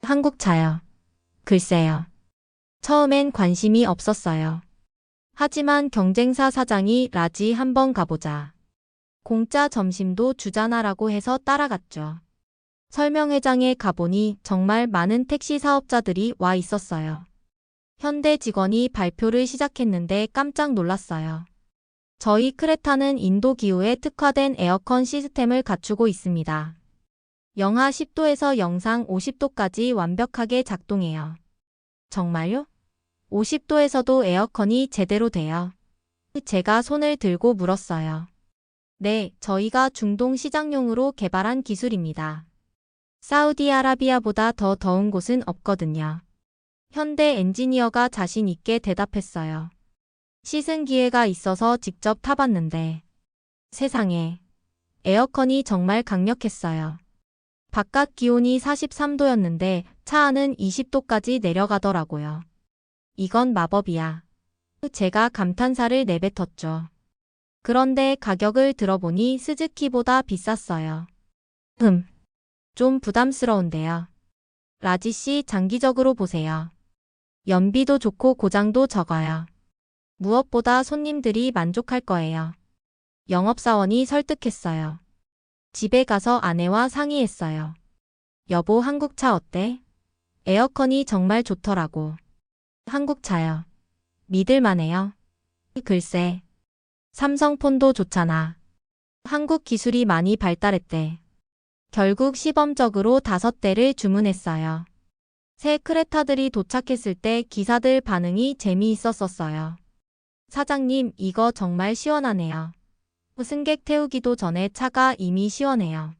한국차요. 글쎄요. 처음엔 관심이 없었어요. 하지만 경쟁사 사장이 라지 한번 가보자. 공짜 점심도 주잖아라고 해서 따라갔죠. 설명회장에 가보니 정말 많은 택시 사업자들이 와 있었어요. 현대 직원이 발표를 시작했는데 깜짝 놀랐어요. 저희 크레타는 인도 기후에 특화된 에어컨 시스템을 갖추고 있습니다. 영하 10도에서 영상 50도까지 완벽하게 작동해요. 정말요? 50도에서도 에어컨이 제대로 돼요. 제가 손을 들고 물었어요. 네, 저희가 중동 시장용으로 개발한 기술입니다. 사우디아라비아보다 더 더운 곳은 없거든요. 현대 엔지니어가 자신 있게 대답했어요. 시승 기회가 있어서 직접 타봤는데 세상에 에어컨이 정말 강력했어요. 바깥 기온이 43도였는데 차 안은 20도까지 내려가더라고요. 이건 마법이야. 제가 감탄사를 내뱉었죠. 그런데 가격을 들어보니 스즈키보다 비쌌어요. 좀 부담스러운데요. 라지 씨 장기적으로 보세요. 연비도 좋고 고장도 적어요. 무엇보다 손님들이 만족할 거예요. 영업사원이 설득했어요. 집에 가서 아내와 상의했어요. 여보, 한국차 어때? 에어컨이 정말 좋더라고. 한국차요. 믿을만해요. 글쎄. 삼성폰도 좋잖아. 한국 기술이 많이 발달했대. 결국 시범적으로 5대를 주문했어요. 새 크레타들이 도착했을 때 기사들 반응이 재미있었었어요. 사장님, 이거 정말 시원하네요. 승객 태우기도 전에 차가 이미 시원해요.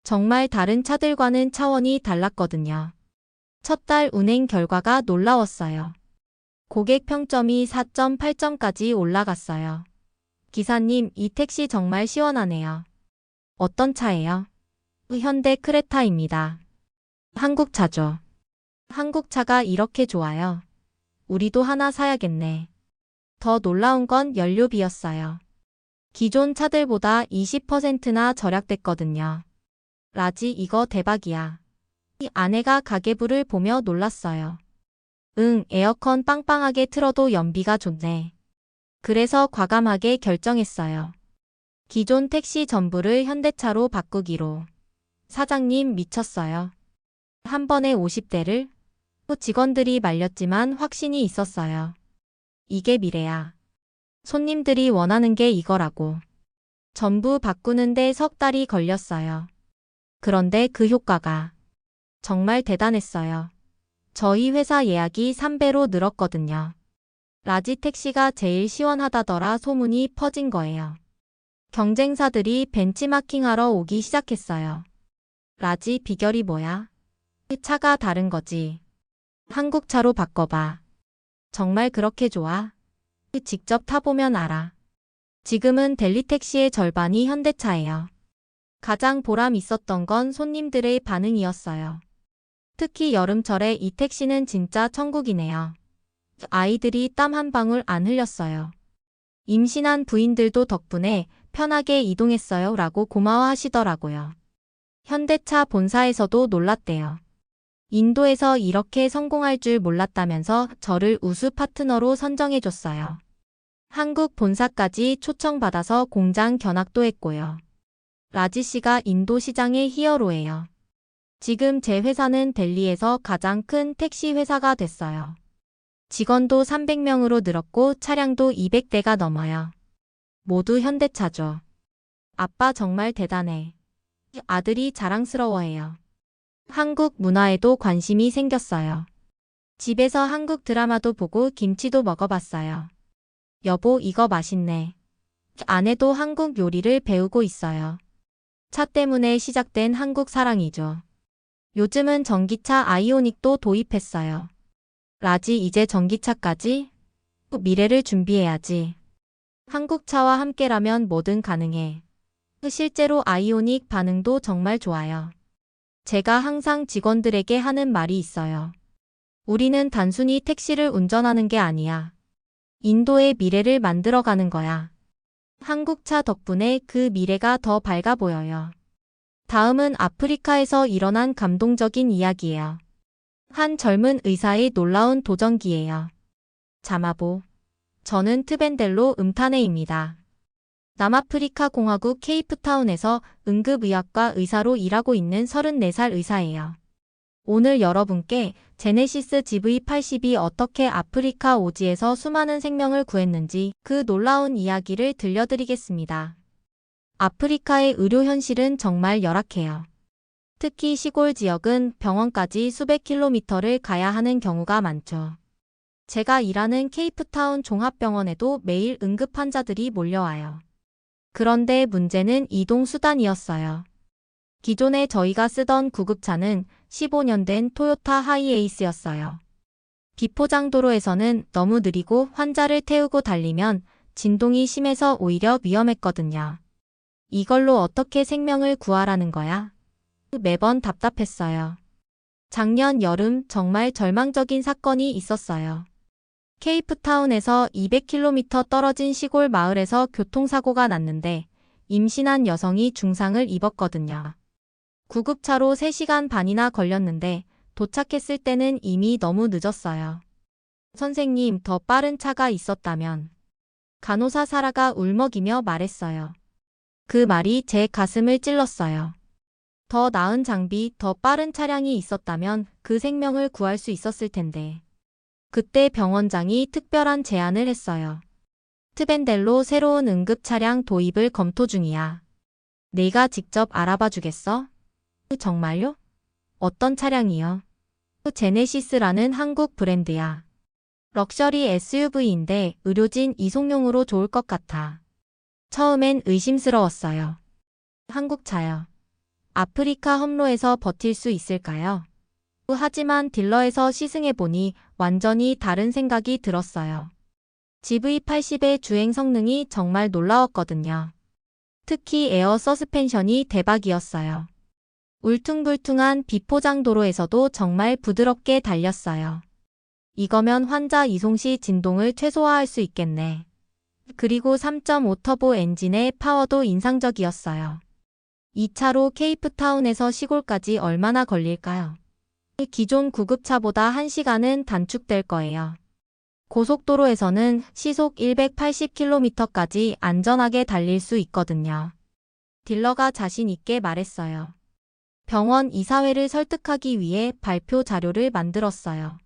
정말 다른 차들과는 차원이 달랐거든요. 첫 달 운행 결과가 놀라웠어요. 고객 평점이 4.8점까지 올라갔어요. 기사님, 이 택시 정말 시원하네요. 어떤 차예요? 현대 크레타입니다. 한국차죠. 한국차가 이렇게 좋아요. 우리도 하나 사야겠네. 더 놀라운 건 연료비였어요. 기존 차들보다 20%나 절약됐거든요. 라지, 이거 대박이야. 아내가 가계부를 보며 놀랐어요. 에어컨 빵빵하게 틀어도 연비가 좋네. 그래서 과감하게 결정했어요. 기존 택시 전부를 현대차로 바꾸기로. 사장님, 미쳤어요. 한 번에 50대를? 직원들이 말렸지만 확신이 있었어요. 이게 미래야. 손님들이 원하는 게 이거라고. 전부 바꾸는데 석 달이 걸렸어요. 그런데 그 효과가 정말 대단했어요. 저희 회사 예약이 3배로 늘었거든요. 라지 택시가 제일 시원하다더라 소문이 퍼진 거예요. 경쟁사들이 벤치마킹하러 오기 시작했어요. 라지, 비결이 뭐야? 차가 다른 거지. 한국차로 바꿔봐. 정말 그렇게 좋아? 직접 타보면 알아. 지금은 델리 택시의 절반이 현대차예요. 가장 보람 있었던 건 손님들의 반응이었어요. 특히 여름철에 이 택시는 진짜 천국이네요. 아이들이 땀 한 방울 안 흘렸어요. 임신한 부인들도 덕분에 편하게 이동했어요 라고 고마워하시더라고요. 현대차 본사에서도 놀랐대요. 인도에서 이렇게 성공할 줄 몰랐다면서 저를 우수 파트너로 선정해줬어요. 한국 본사까지 초청받아서 공장 견학도 했고요. 라지 씨가 인도 시장의 히어로예요. 지금 제 회사는 델리에서 가장 큰 택시 회사가 됐어요. 직원도 300명으로 늘었고 차량도 200대가 넘어요. 모두 현대차죠. 아빠 정말 대단해. 아들이 자랑스러워해요. 한국 문화에도 관심이 생겼어요. 집에서 한국 드라마도 보고 김치도 먹어봤어요. 여보, 이거 맛있네. 아내도 한국 요리를 배우고 있어요. 차 때문에 시작된 한국 사랑이죠. 요즘은 전기차 아이오닉도 도입했어요. 라지, 이제 전기차까지? 미래를 준비해야지. 한국차와 함께라면 뭐든 가능해. 실제로 아이오닉 반응도 정말 좋아요. 제가 항상 직원들에게 하는 말이 있어요. 우리는 단순히 택시를 운전하는 게 아니야. 인도의 미래를 만들어가는 거야. 한국차 덕분에 그 미래가 더 밝아 보여요. 다음은 아프리카에서 일어난 감동적인 이야기예요. 한 젊은 의사의 놀라운 도전기예요. 자마보. 저는 트벤델로 음타네입니다. 남아프리카 공화국 케이프타운에서 응급의학과 의사로 일하고 있는 34살 의사예요. 오늘 여러분께 제네시스 GV80이 어떻게 아프리카 오지에서 수많은 생명을 구했는지 그 놀라운 이야기를 들려드리겠습니다. 아프리카의 의료 현실은 정말 열악해요. 특히 시골 지역은 병원까지 수백 킬로미터를 가야 하는 경우가 많죠. 제가 일하는 케이프타운 종합병원에도 매일 응급 환자들이 몰려와요. 그런데 문제는 이동 수단이었어요. 기존에 저희가 쓰던 구급차는 15년 된 토요타 하이에이스였어요. 비포장도로에서는 너무 느리고 환자를 태우고 달리면 진동이 심해서 오히려 위험했거든요. 이걸로 어떻게 생명을 구하라는 거야? 매번 답답했어요. 작년 여름 정말 절망적인 사건이 있었어요. 케이프타운에서 200km 떨어진 시골 마을에서 교통사고가 났는데 임신한 여성이 중상을 입었거든요. 구급차로 3시간 반이나 걸렸는데 도착했을 때는 이미 너무 늦었어요. 선생님, 더 빠른 차가 있었다면. 간호사 사라가 울먹이며 말했어요. 그 말이 제 가슴을 찔렀어요. 더 나은 장비, 더 빠른 차량이 있었다면 그 생명을 구할 수 있었을 텐데. 그때 병원장이 특별한 제안을 했어요. 트벤델로 새로운 응급 차량 도입을 검토 중이야. 내가 직접 알아봐 주겠어? 정말요? 어떤 차량이요? 제네시스라는 한국 브랜드야. 럭셔리 SUV인데 의료진 이송용으로 좋을 것 같아. 처음엔 의심스러웠어요. 한국차요. 아프리카 험로에서 버틸 수 있을까요? 하지만 딜러에서 시승해보니 완전히 다른 생각이 들었어요. GV80의 주행 성능이 정말 놀라웠거든요. 특히 에어 서스펜션이 대박이었어요. 울퉁불퉁한 비포장 도로에서도 정말 부드럽게 달렸어요. 이거면 환자 이송 시 진동을 최소화할 수 있겠네. 그리고 3.5 터보 엔진의 파워도 인상적이었어요. 이 차로 케이프타운에서 시골까지 얼마나 걸릴까요? 기존 구급차보다 1시간은 단축될 거예요. 고속도로에서는 시속 180km까지 안전하게 달릴 수 있거든요. 딜러가 자신 있게 말했어요. 병원 이사회를 설득하기 위해 발표 자료를 만들었어요.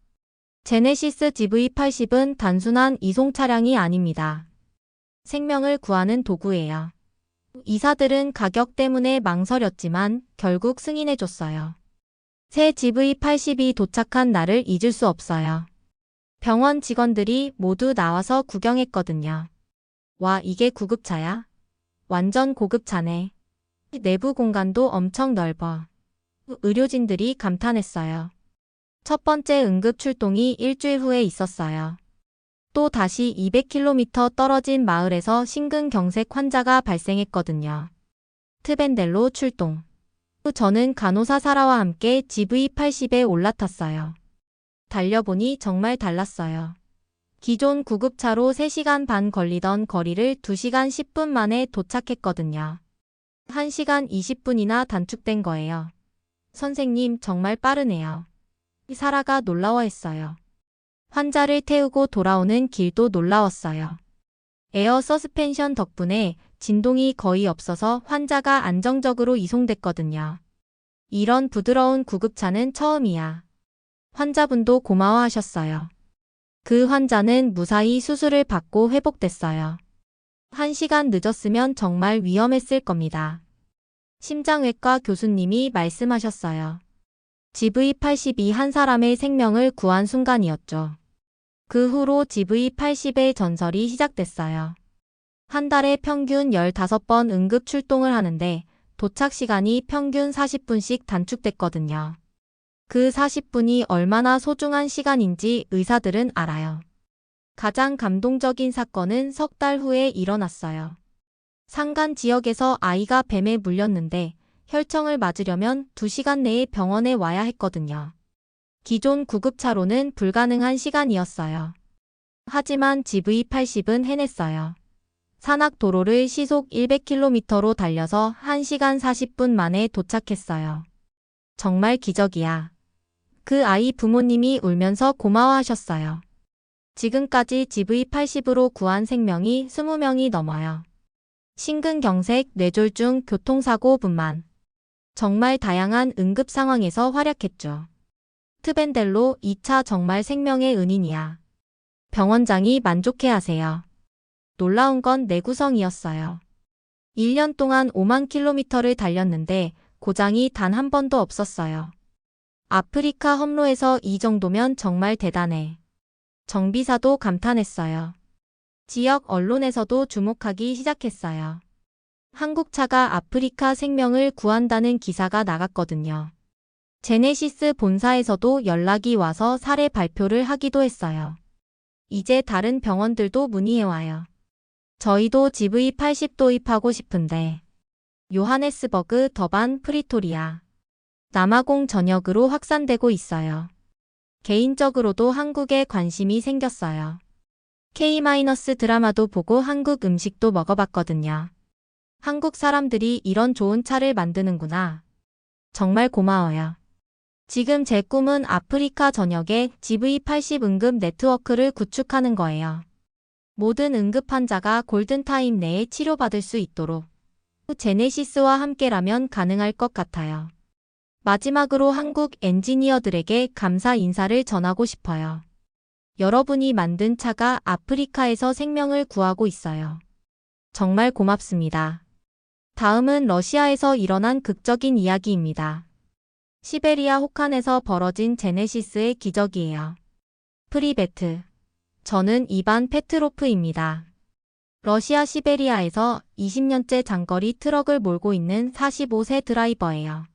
제네시스 GV80은 단순한 이송 차량이 아닙니다. 생명을 구하는 도구예요. 이사들은 가격 때문에 망설였지만 결국 승인해줬어요. 새 GV80이 도착한 날을 잊을 수 없어요. 병원 직원들이 모두 나와서 구경했거든요. 와, 이게 구급차야? 완전 고급차네. 내부 공간도 엄청 넓어. 의료진들이 감탄했어요. 첫 번째 응급 출동이 일주일 후에 있었어요. 또 다시 200km 떨어진 마을에서 심근경색 환자가 발생했거든요. 트벤델로 출동. 저는 간호사 사라와 함께 GV80에 올라탔어요. 달려보니 정말 달랐어요. 기존 구급차로 3시간 반 걸리던 거리를 2시간 10분 만에 도착했거든요. 1시간 20분이나 단축된 거예요. 선생님, 정말 빠르네요. 사라가 놀라워했어요. 환자를 태우고 돌아오는 길도 놀라웠어요. 에어 서스펜션 덕분에 진동이 거의 없어서 환자가 안정적으로 이송됐거든요. 이런 부드러운 구급차는 처음이야. 환자분도 고마워하셨어요. 그 환자는 무사히 수술을 받고 회복됐어요. 1시간 늦었으면 정말 위험했을 겁니다. 심장외과 교수님이 말씀하셨어요. GV80이 한 사람의 생명을 구한 순간이었죠. 그 후로 GV80의 전설이 시작됐어요. 한 달에 평균 15번 응급 출동을 하는데 도착 시간이 평균 40분씩 단축됐거든요. 그 40분이 얼마나 소중한 시간인지 의사들은 알아요. 가장 감동적인 사건은 3달 후에 일어났어요. 산간 지역에서 아이가 뱀에 물렸는데 혈청을 맞으려면 2시간 내에 병원에 와야 했거든요. 기존 구급차로는 불가능한 시간이었어요. 하지만 GV80은 해냈어요. 산악도로를 시속 100km로 달려서 1시간 40분 만에 도착했어요. 정말 기적이야. 그 아이 부모님이 울면서 고마워하셨어요. 지금까지 GV80으로 구한 생명이 20명이 넘어요. 심근경색, 뇌졸중, 교통사고뿐만. 정말 다양한 응급 상황에서 활약했죠. 트벤델로 2차 정말 생명의 은인이야. 병원장이 만족해하세요. 놀라운 건 내구성이었어요. 1년 동안 5만 킬로미터를 달렸는데 고장이 단 한 번도 없었어요. 아프리카 험로에서 이 정도면 정말 대단해. 정비사도 감탄했어요. 지역 언론에서도 주목하기 시작했어요. 한국차가 아프리카 생명을 구한다는 기사가 나갔거든요. 제네시스 본사에서도 연락이 와서 사례 발표를 하기도 했어요. 이제 다른 병원들도 문의해와요. 저희도 GV80 도입하고 싶은데. 요하네스버그, 더반, 프리토리아. 남아공 전역으로 확산되고 있어요. 개인적으로도 한국에 관심이 생겼어요. K- 드라마도 보고 한국 음식도 먹어봤거든요. 한국 사람들이 이런 좋은 차를 만드는구나. 정말 고마워요. 지금 제 꿈은 아프리카 전역에 GV80 응급 네트워크를 구축하는 거예요. 모든 응급 환자가 골든타임 내에 치료받을 수 있도록. 제네시스와 함께라면 가능할 것 같아요. 마지막으로 한국 엔지니어들에게 감사 인사를 전하고 싶어요. 여러분이 만든 차가 아프리카에서 생명을 구하고 있어요. 정말 고맙습니다. 다음은 러시아에서 일어난 극적인 이야기입니다. 시베리아 혹한에서 벌어진 제네시스의 기적이에요. 프리베트. 저는 이반 페트로프입니다. 러시아 시베리아에서 20년째 장거리 트럭을 몰고 있는 45세 드라이버예요.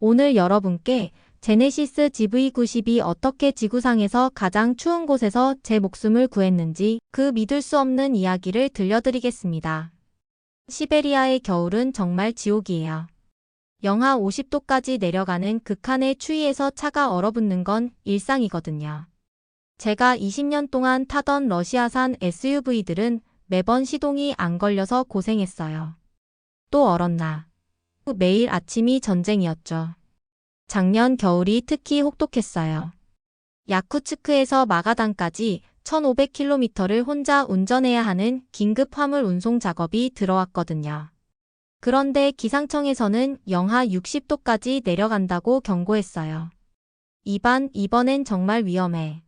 오늘 여러분께 제네시스 GV90이 어떻게 지구상에서 가장 추운 곳에서 제 목숨을 구했는지 그 믿을 수 없는 이야기를 들려드리겠습니다. 시베리아의 겨울은 정말 지옥이에요. 영하 50도까지 내려가는 극한의 추위에서 차가 얼어붙는 건 일상이거든요. 제가 20년 동안 타던 러시아산 SUV들은 매번 시동이 안 걸려서 고생했어요. 또 얼었나. 매일 아침이 전쟁이었죠. 작년 겨울이 특히 혹독했어요. 야쿠츠크에서 마가단까지 1500km를 혼자 운전해야 하는 긴급 화물 운송 작업이 들어왔거든요. 그런데 기상청에서는 영하 60도까지 내려간다고 경고했어요. 이번엔 정말 위험해.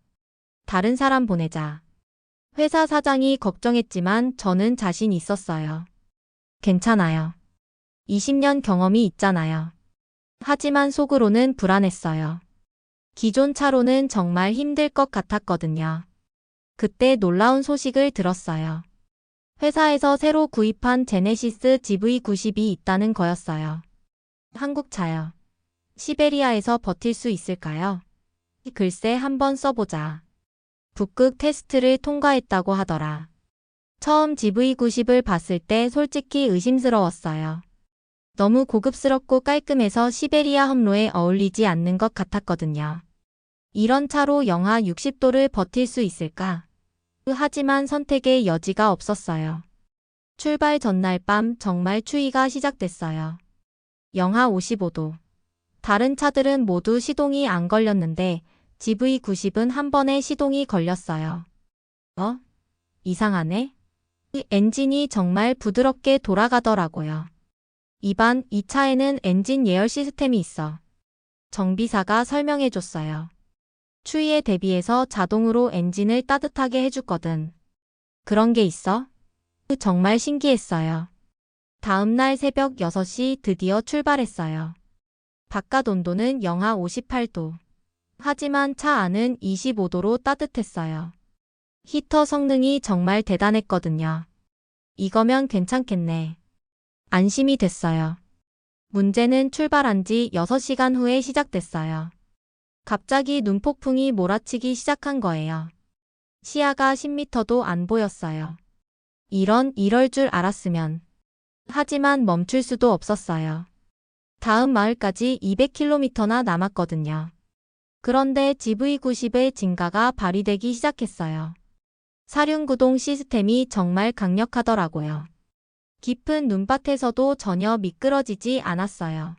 다른 사람 보내자. 회사 사장이 걱정했지만 저는 자신 있었어요. 괜찮아요. 20년 경험이 있잖아요. 하지만 속으로는 불안했어요. 기존 차로는 정말 힘들 것 같았거든요. 그때 놀라운 소식을 들었어요. 회사에서 새로 구입한 제네시스 GV90이 있다는 거였어요. 한국 차요. 시베리아에서 버틸 수 있을까요? 글쎄 한번 써보자. 북극 테스트를 통과했다고 하더라. 처음 GV90을 봤을 때 솔직히 의심스러웠어요. 너무 고급스럽고 깔끔해서 시베리아 험로에 어울리지 않는 것 같았거든요. 이런 차로 영하 60도를 버틸 수 있을까? 하지만 선택의 여지가 없었어요. 출발 전날 밤 정말 추위가 시작됐어요. 영하 55도. 다른 차들은 모두 시동이 안 걸렸는데 GV90은 한 번에 시동이 걸렸어요. 이상하네? 엔진이 정말 부드럽게 돌아가더라고요. 이 차에는 엔진 예열 시스템이 있어. 정비사가 설명해줬어요. 추위에 대비해서 자동으로 엔진을 따뜻하게 해주거든. 그런 게 있어? 정말 신기했어요. 다음날 새벽 6시 드디어 출발했어요. 바깥 온도는 영하 58도. 하지만 차 안은 25도로 따뜻했어요. 히터 성능이 정말 대단했거든요. 이거면 괜찮겠네. 안심이 됐어요. 문제는 출발한 지 6시간 후에 시작됐어요. 갑자기 눈폭풍이 몰아치기 시작한 거예요. 시야가 10m도 안 보였어요. 이럴 줄 알았으면. 하지만 멈출 수도 없었어요. 다음 마을까지 200km나 남았거든요. 그런데 GV90의 진가가 발휘되기 시작했어요. 사륜구동 시스템이 정말 강력하더라고요. 깊은 눈밭에서도 전혀 미끄러지지 않았어요.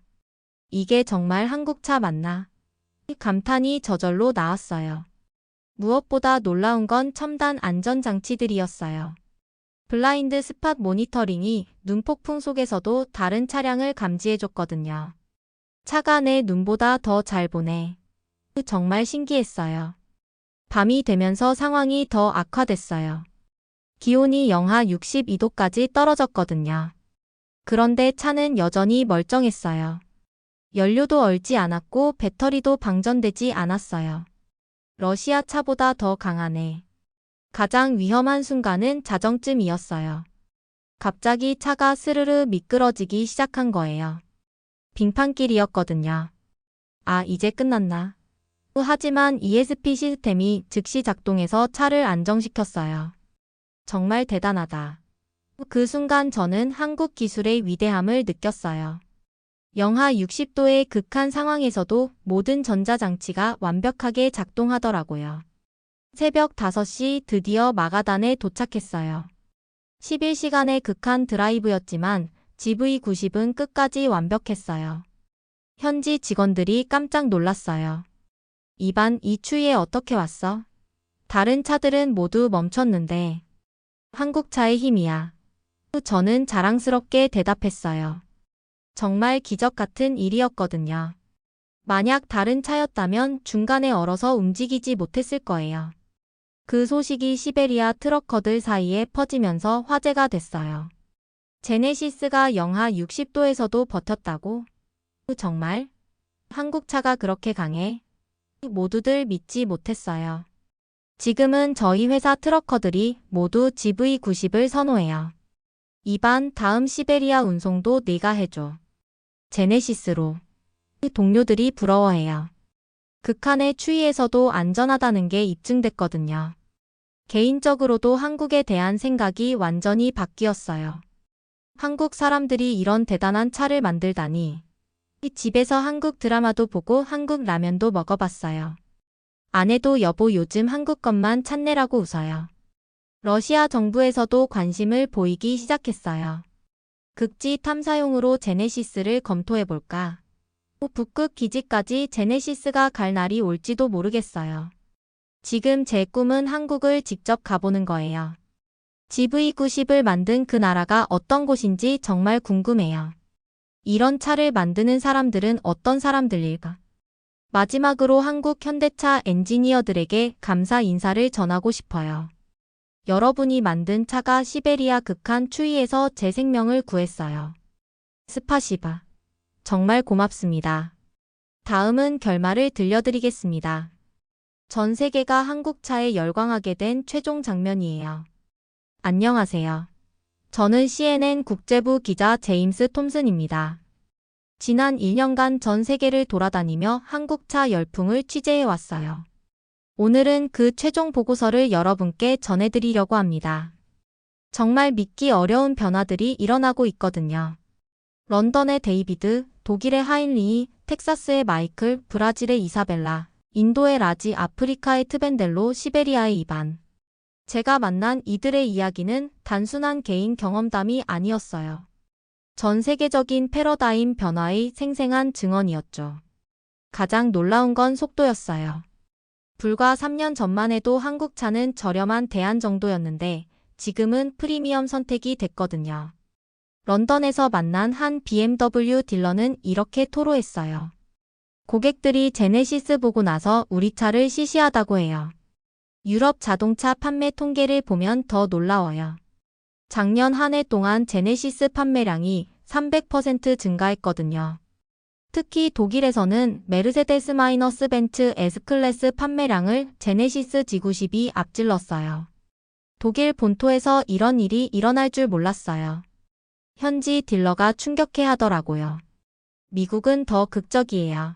이게 정말 한국차 맞나? 감탄이 저절로 나왔어요. 무엇보다 놀라운 건 첨단 안전장치들이었어요. 블라인드 스팟 모니터링이 눈폭풍 속에서도 다른 차량을 감지해줬거든요. 차가 내 눈보다 더 잘 보네. 정말 신기했어요. 밤이 되면서 상황이 더 악화됐어요. 기온이 영하 62도까지 떨어졌거든요. 그런데 차는 여전히 멀쩡했어요. 연료도 얼지 않았고 배터리도 방전되지 않았어요. 러시아 차보다 더 강하네. 가장 위험한 순간은 자정쯤이었어요. 갑자기 차가 스르르 미끄러지기 시작한 거예요. 빙판길이었거든요. 아, 이제 끝났나? 하지만 ESP 시스템이 즉시 작동해서 차를 안정시켰어요. 정말 대단하다. 그 순간 저는 한국 기술의 위대함을 느꼈어요. 영하 60도의 극한 상황에서도 모든 전자장치가 완벽하게 작동하더라고요. 새벽 5시 드디어 마가단에 도착했어요. 11시간의 극한 드라이브였지만 GV90은 끝까지 완벽했어요. 현지 직원들이 깜짝 놀랐어요. 이반, 이 추위에 어떻게 왔어? 다른 차들은 모두 멈췄는데. 한국 차의 힘이야. 저는 자랑스럽게 대답했어요. 정말 기적 같은 일이었거든요. 만약 다른 차였다면 중간에 얼어서 움직이지 못했을 거예요. 그 소식이 시베리아 트럭커들 사이에 퍼지면서 화제가 됐어요. 제네시스가 영하 60도에서도 버텼다고? 정말? 한국 차가 그렇게 강해? 모두들 믿지 못했어요. 지금은 저희 회사 트럭커들이 모두 GV90을 선호해요. 이반, 다음 시베리아 운송도 네가 해줘. 제네시스로. 동료들이 부러워해요. 극한의 추위에서도 안전하다는 게 입증됐거든요. 개인적으로도 한국에 대한 생각이 완전히 바뀌었어요. 한국 사람들이 이런 대단한 차를 만들다니. 집에서 한국 드라마도 보고 한국 라면도 먹어봤어요. 아내도 여보 요즘 한국 것만 찾네라고 웃어요. 러시아 정부에서도 관심을 보이기 시작했어요. 극지 탐사용으로 제네시스를 검토해볼까? 북극 기지까지 제네시스가 갈 날이 올지도 모르겠어요. 지금 제 꿈은 한국을 직접 가보는 거예요. GV90을 만든 그 나라가 어떤 곳인지 정말 궁금해요. 이런 차를 만드는 사람들은 어떤 사람들일까? 마지막으로 한국 현대차 엔지니어들에게 감사 인사를 전하고 싶어요. 여러분이 만든 차가 시베리아 극한 추위에서 제 생명을 구했어요. 스파시바. 정말 고맙습니다. 다음은 결말을 들려드리겠습니다. 전 세계가 한국 차에 열광하게 된 최종 장면이에요. 안녕하세요. 저는 CNN 국제부 기자 제임스 톰슨입니다. 지난 1년간 전 세계를 돌아다니며 한국차 열풍을 취재해왔어요. 오늘은 그 최종 보고서를 여러분께 전해드리려고 합니다. 정말 믿기 어려운 변화들이 일어나고 있거든요. 런던의 데이비드, 독일의 하인리히, 텍사스의 마이클, 브라질의 이사벨라, 인도의 라지, 아프리카의 트벤델로, 시베리아의 이반. 제가 만난 이들의 이야기는 단순한 개인 경험담이 아니었어요. 전 세계적인 패러다임 변화의 생생한 증언이었죠. 가장 놀라운 건 속도였어요. 불과 3년 전만 해도 한국차는 저렴한 대안 정도였는데 지금은 프리미엄 선택이 됐거든요. 런던에서 만난 한 BMW 딜러는 이렇게 토로했어요. 고객들이 제네시스 보고 나서 우리 차를 시시하다고 해요. 유럽 자동차 판매 통계를 보면 더 놀라워요. 작년 한 해 동안 제네시스 판매량이 300% 증가했거든요. 특히 독일에서는 메르세데스-벤츠 S클래스 판매량을 제네시스 G90이 앞질렀어요. 독일 본토에서 이런 일이 일어날 줄 몰랐어요. 현지 딜러가 충격해 하더라고요. 미국은 더 극적이에요.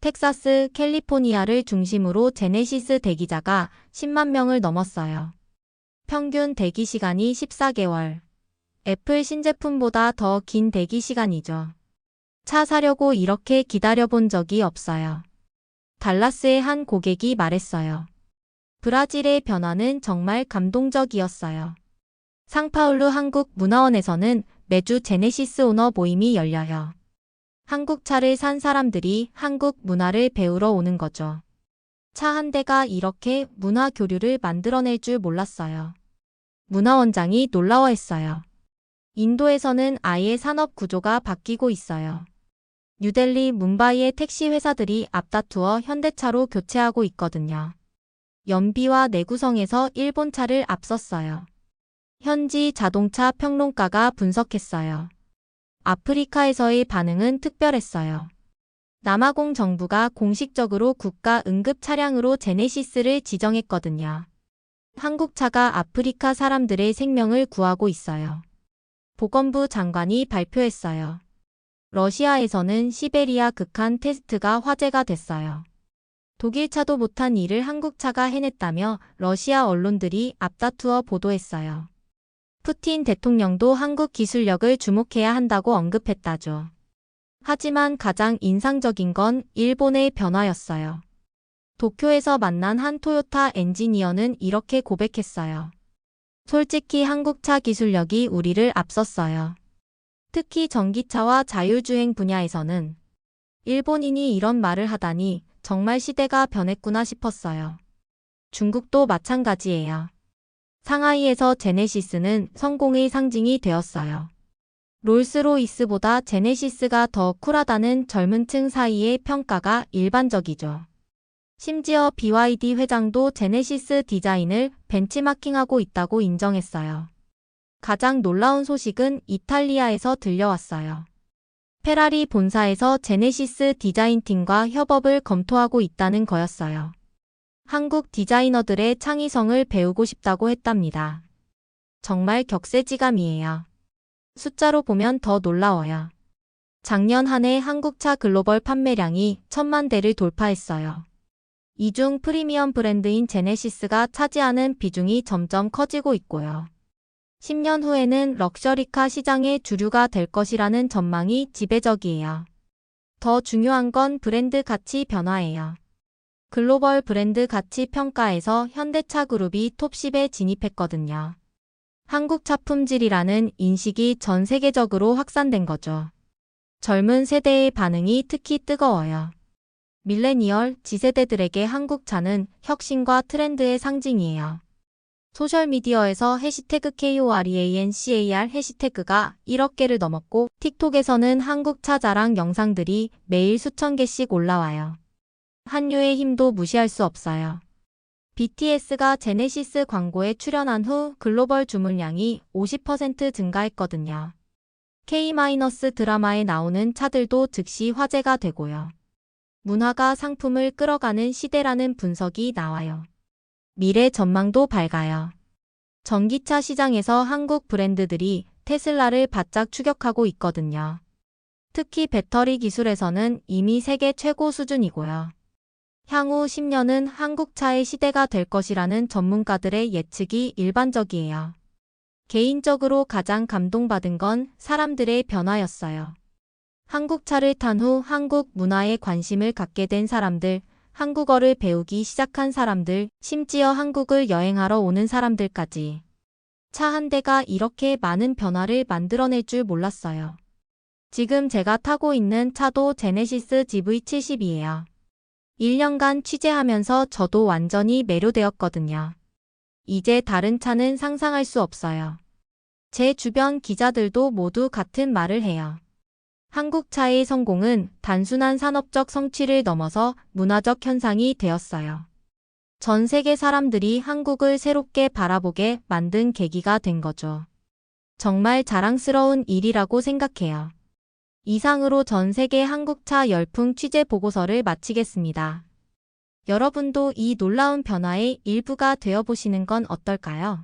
텍사스, 캘리포니아를 중심으로 제네시스 대기자가 10만 명을 넘었어요. 평균 대기 시간이 14개월. 애플 신제품보다 더 긴 대기 시간이죠. 차 사려고 이렇게 기다려본 적이 없어요. 달라스의 한 고객이 말했어요. 브라질의 변화는 정말 감동적이었어요. 상파울루 한국문화원에서는 매주 제네시스 오너 모임이 열려요. 한국 차를 산 사람들이 한국 문화를 배우러 오는 거죠. 차 한 대가 이렇게 문화 교류를 만들어낼 줄 몰랐어요. 문화원장이 놀라워했어요. 인도에서는 아예 산업 구조가 바뀌고 있어요. 뉴델리, 뭄바이의 택시 회사들이 앞다투어 현대차로 교체하고 있거든요. 연비와 내구성에서 일본 차를 앞섰어요. 현지 자동차 평론가가 분석했어요. 아프리카에서의 반응은 특별했어요. 남아공 정부가 공식적으로 국가 응급 차량으로 제네시스를 지정했거든요. 한국차가 아프리카 사람들의 생명을 구하고 있어요. 보건부 장관이 발표했어요. 러시아에서는 시베리아 극한 테스트가 화제가 됐어요. 독일차도 못한 일을 한국차가 해냈다며 러시아 언론들이 앞다투어 보도했어요. 푸틴 대통령도 한국 기술력을 주목해야 한다고 언급했다죠. 하지만 가장 인상적인 건 일본의 변화였어요. 도쿄에서 만난 한 토요타 엔지니어는 이렇게 고백했어요. 솔직히 한국차 기술력이 우리를 앞섰어요. 특히 전기차와 자율주행 분야에서는 일본인이 이런 말을 하다니 정말 시대가 변했구나 싶었어요. 중국도 마찬가지예요. 상하이에서 제네시스는 성공의 상징이 되었어요. 롤스로이스보다 제네시스가 더 쿨하다는 젊은 층 사이의 평가가 일반적이죠. 심지어 BYD 회장도 제네시스 디자인을 벤치마킹하고 있다고 인정했어요. 가장 놀라운 소식은 이탈리아에서 들려왔어요. 페라리 본사에서 제네시스 디자인팀과 협업을 검토하고 있다는 거였어요. 한국 디자이너들의 창의성을 배우고 싶다고 했답니다. 정말 격세지감이에요. 숫자로 보면 더 놀라워요. 작년 한 해 한국차 글로벌 판매량이 1,000만 대를 돌파했어요. 이 중 프리미엄 브랜드인 제네시스가 차지하는 비중이 점점 커지고 있고요. 10년 후에는 럭셔리카 시장의 주류가 될 것이라는 전망이 지배적이에요. 더 중요한 건 브랜드 가치 변화예요. 글로벌 브랜드 가치 평가에서 현대차 그룹이 톱10에 진입했거든요. 한국차 품질이라는 인식이 전 세계적으로 확산된 거죠. 젊은 세대의 반응이 특히 뜨거워요. 밀레니얼, Z세대들에게 한국차는 혁신과 트렌드의 상징이에요. 소셜미디어에서 해시태그 KOREANCAR 해시태그가 1억 개를 넘었고 틱톡에서는 한국차 자랑 영상들이 매일 수천 개씩 올라와요. 한류의 힘도 무시할 수 없어요. BTS가 제네시스 광고에 출연한 후 글로벌 주문량이 50% 증가했거든요. K- 드라마에 나오는 차들도 즉시 화제가 되고요. 문화가 상품을 끌어가는 시대라는 분석이 나와요. 미래 전망도 밝아요. 전기차 시장에서 한국 브랜드들이 테슬라를 바짝 추격하고 있거든요. 특히 배터리 기술에서는 이미 세계 최고 수준이고요. 향후 10년은 한국차의 시대가 될 것이라는 전문가들의 예측이 일반적이에요. 개인적으로 가장 감동받은 건 사람들의 변화였어요. 한국차를 탄 후 한국 문화에 관심을 갖게 된 사람들, 한국어를 배우기 시작한 사람들, 심지어 한국을 여행하러 오는 사람들까지. 차 한 대가 이렇게 많은 변화를 만들어낼 줄 몰랐어요. 지금 제가 타고 있는 차도 제네시스 GV70이에요. 1년간 취재하면서 저도 완전히 매료되었거든요. 이제 다른 차는 상상할 수 없어요. 제 주변 기자들도 모두 같은 말을 해요. 한국차의 성공은 단순한 산업적 성취를 넘어서 문화적 현상이 되었어요. 전 세계 사람들이 한국을 새롭게 바라보게 만든 계기가 된 거죠. 정말 자랑스러운 일이라고 생각해요. 이상으로 전 세계 한국차 열풍 취재 보고서를 마치겠습니다. 여러분도 이 놀라운 변화의 일부가 되어보시는 건 어떨까요?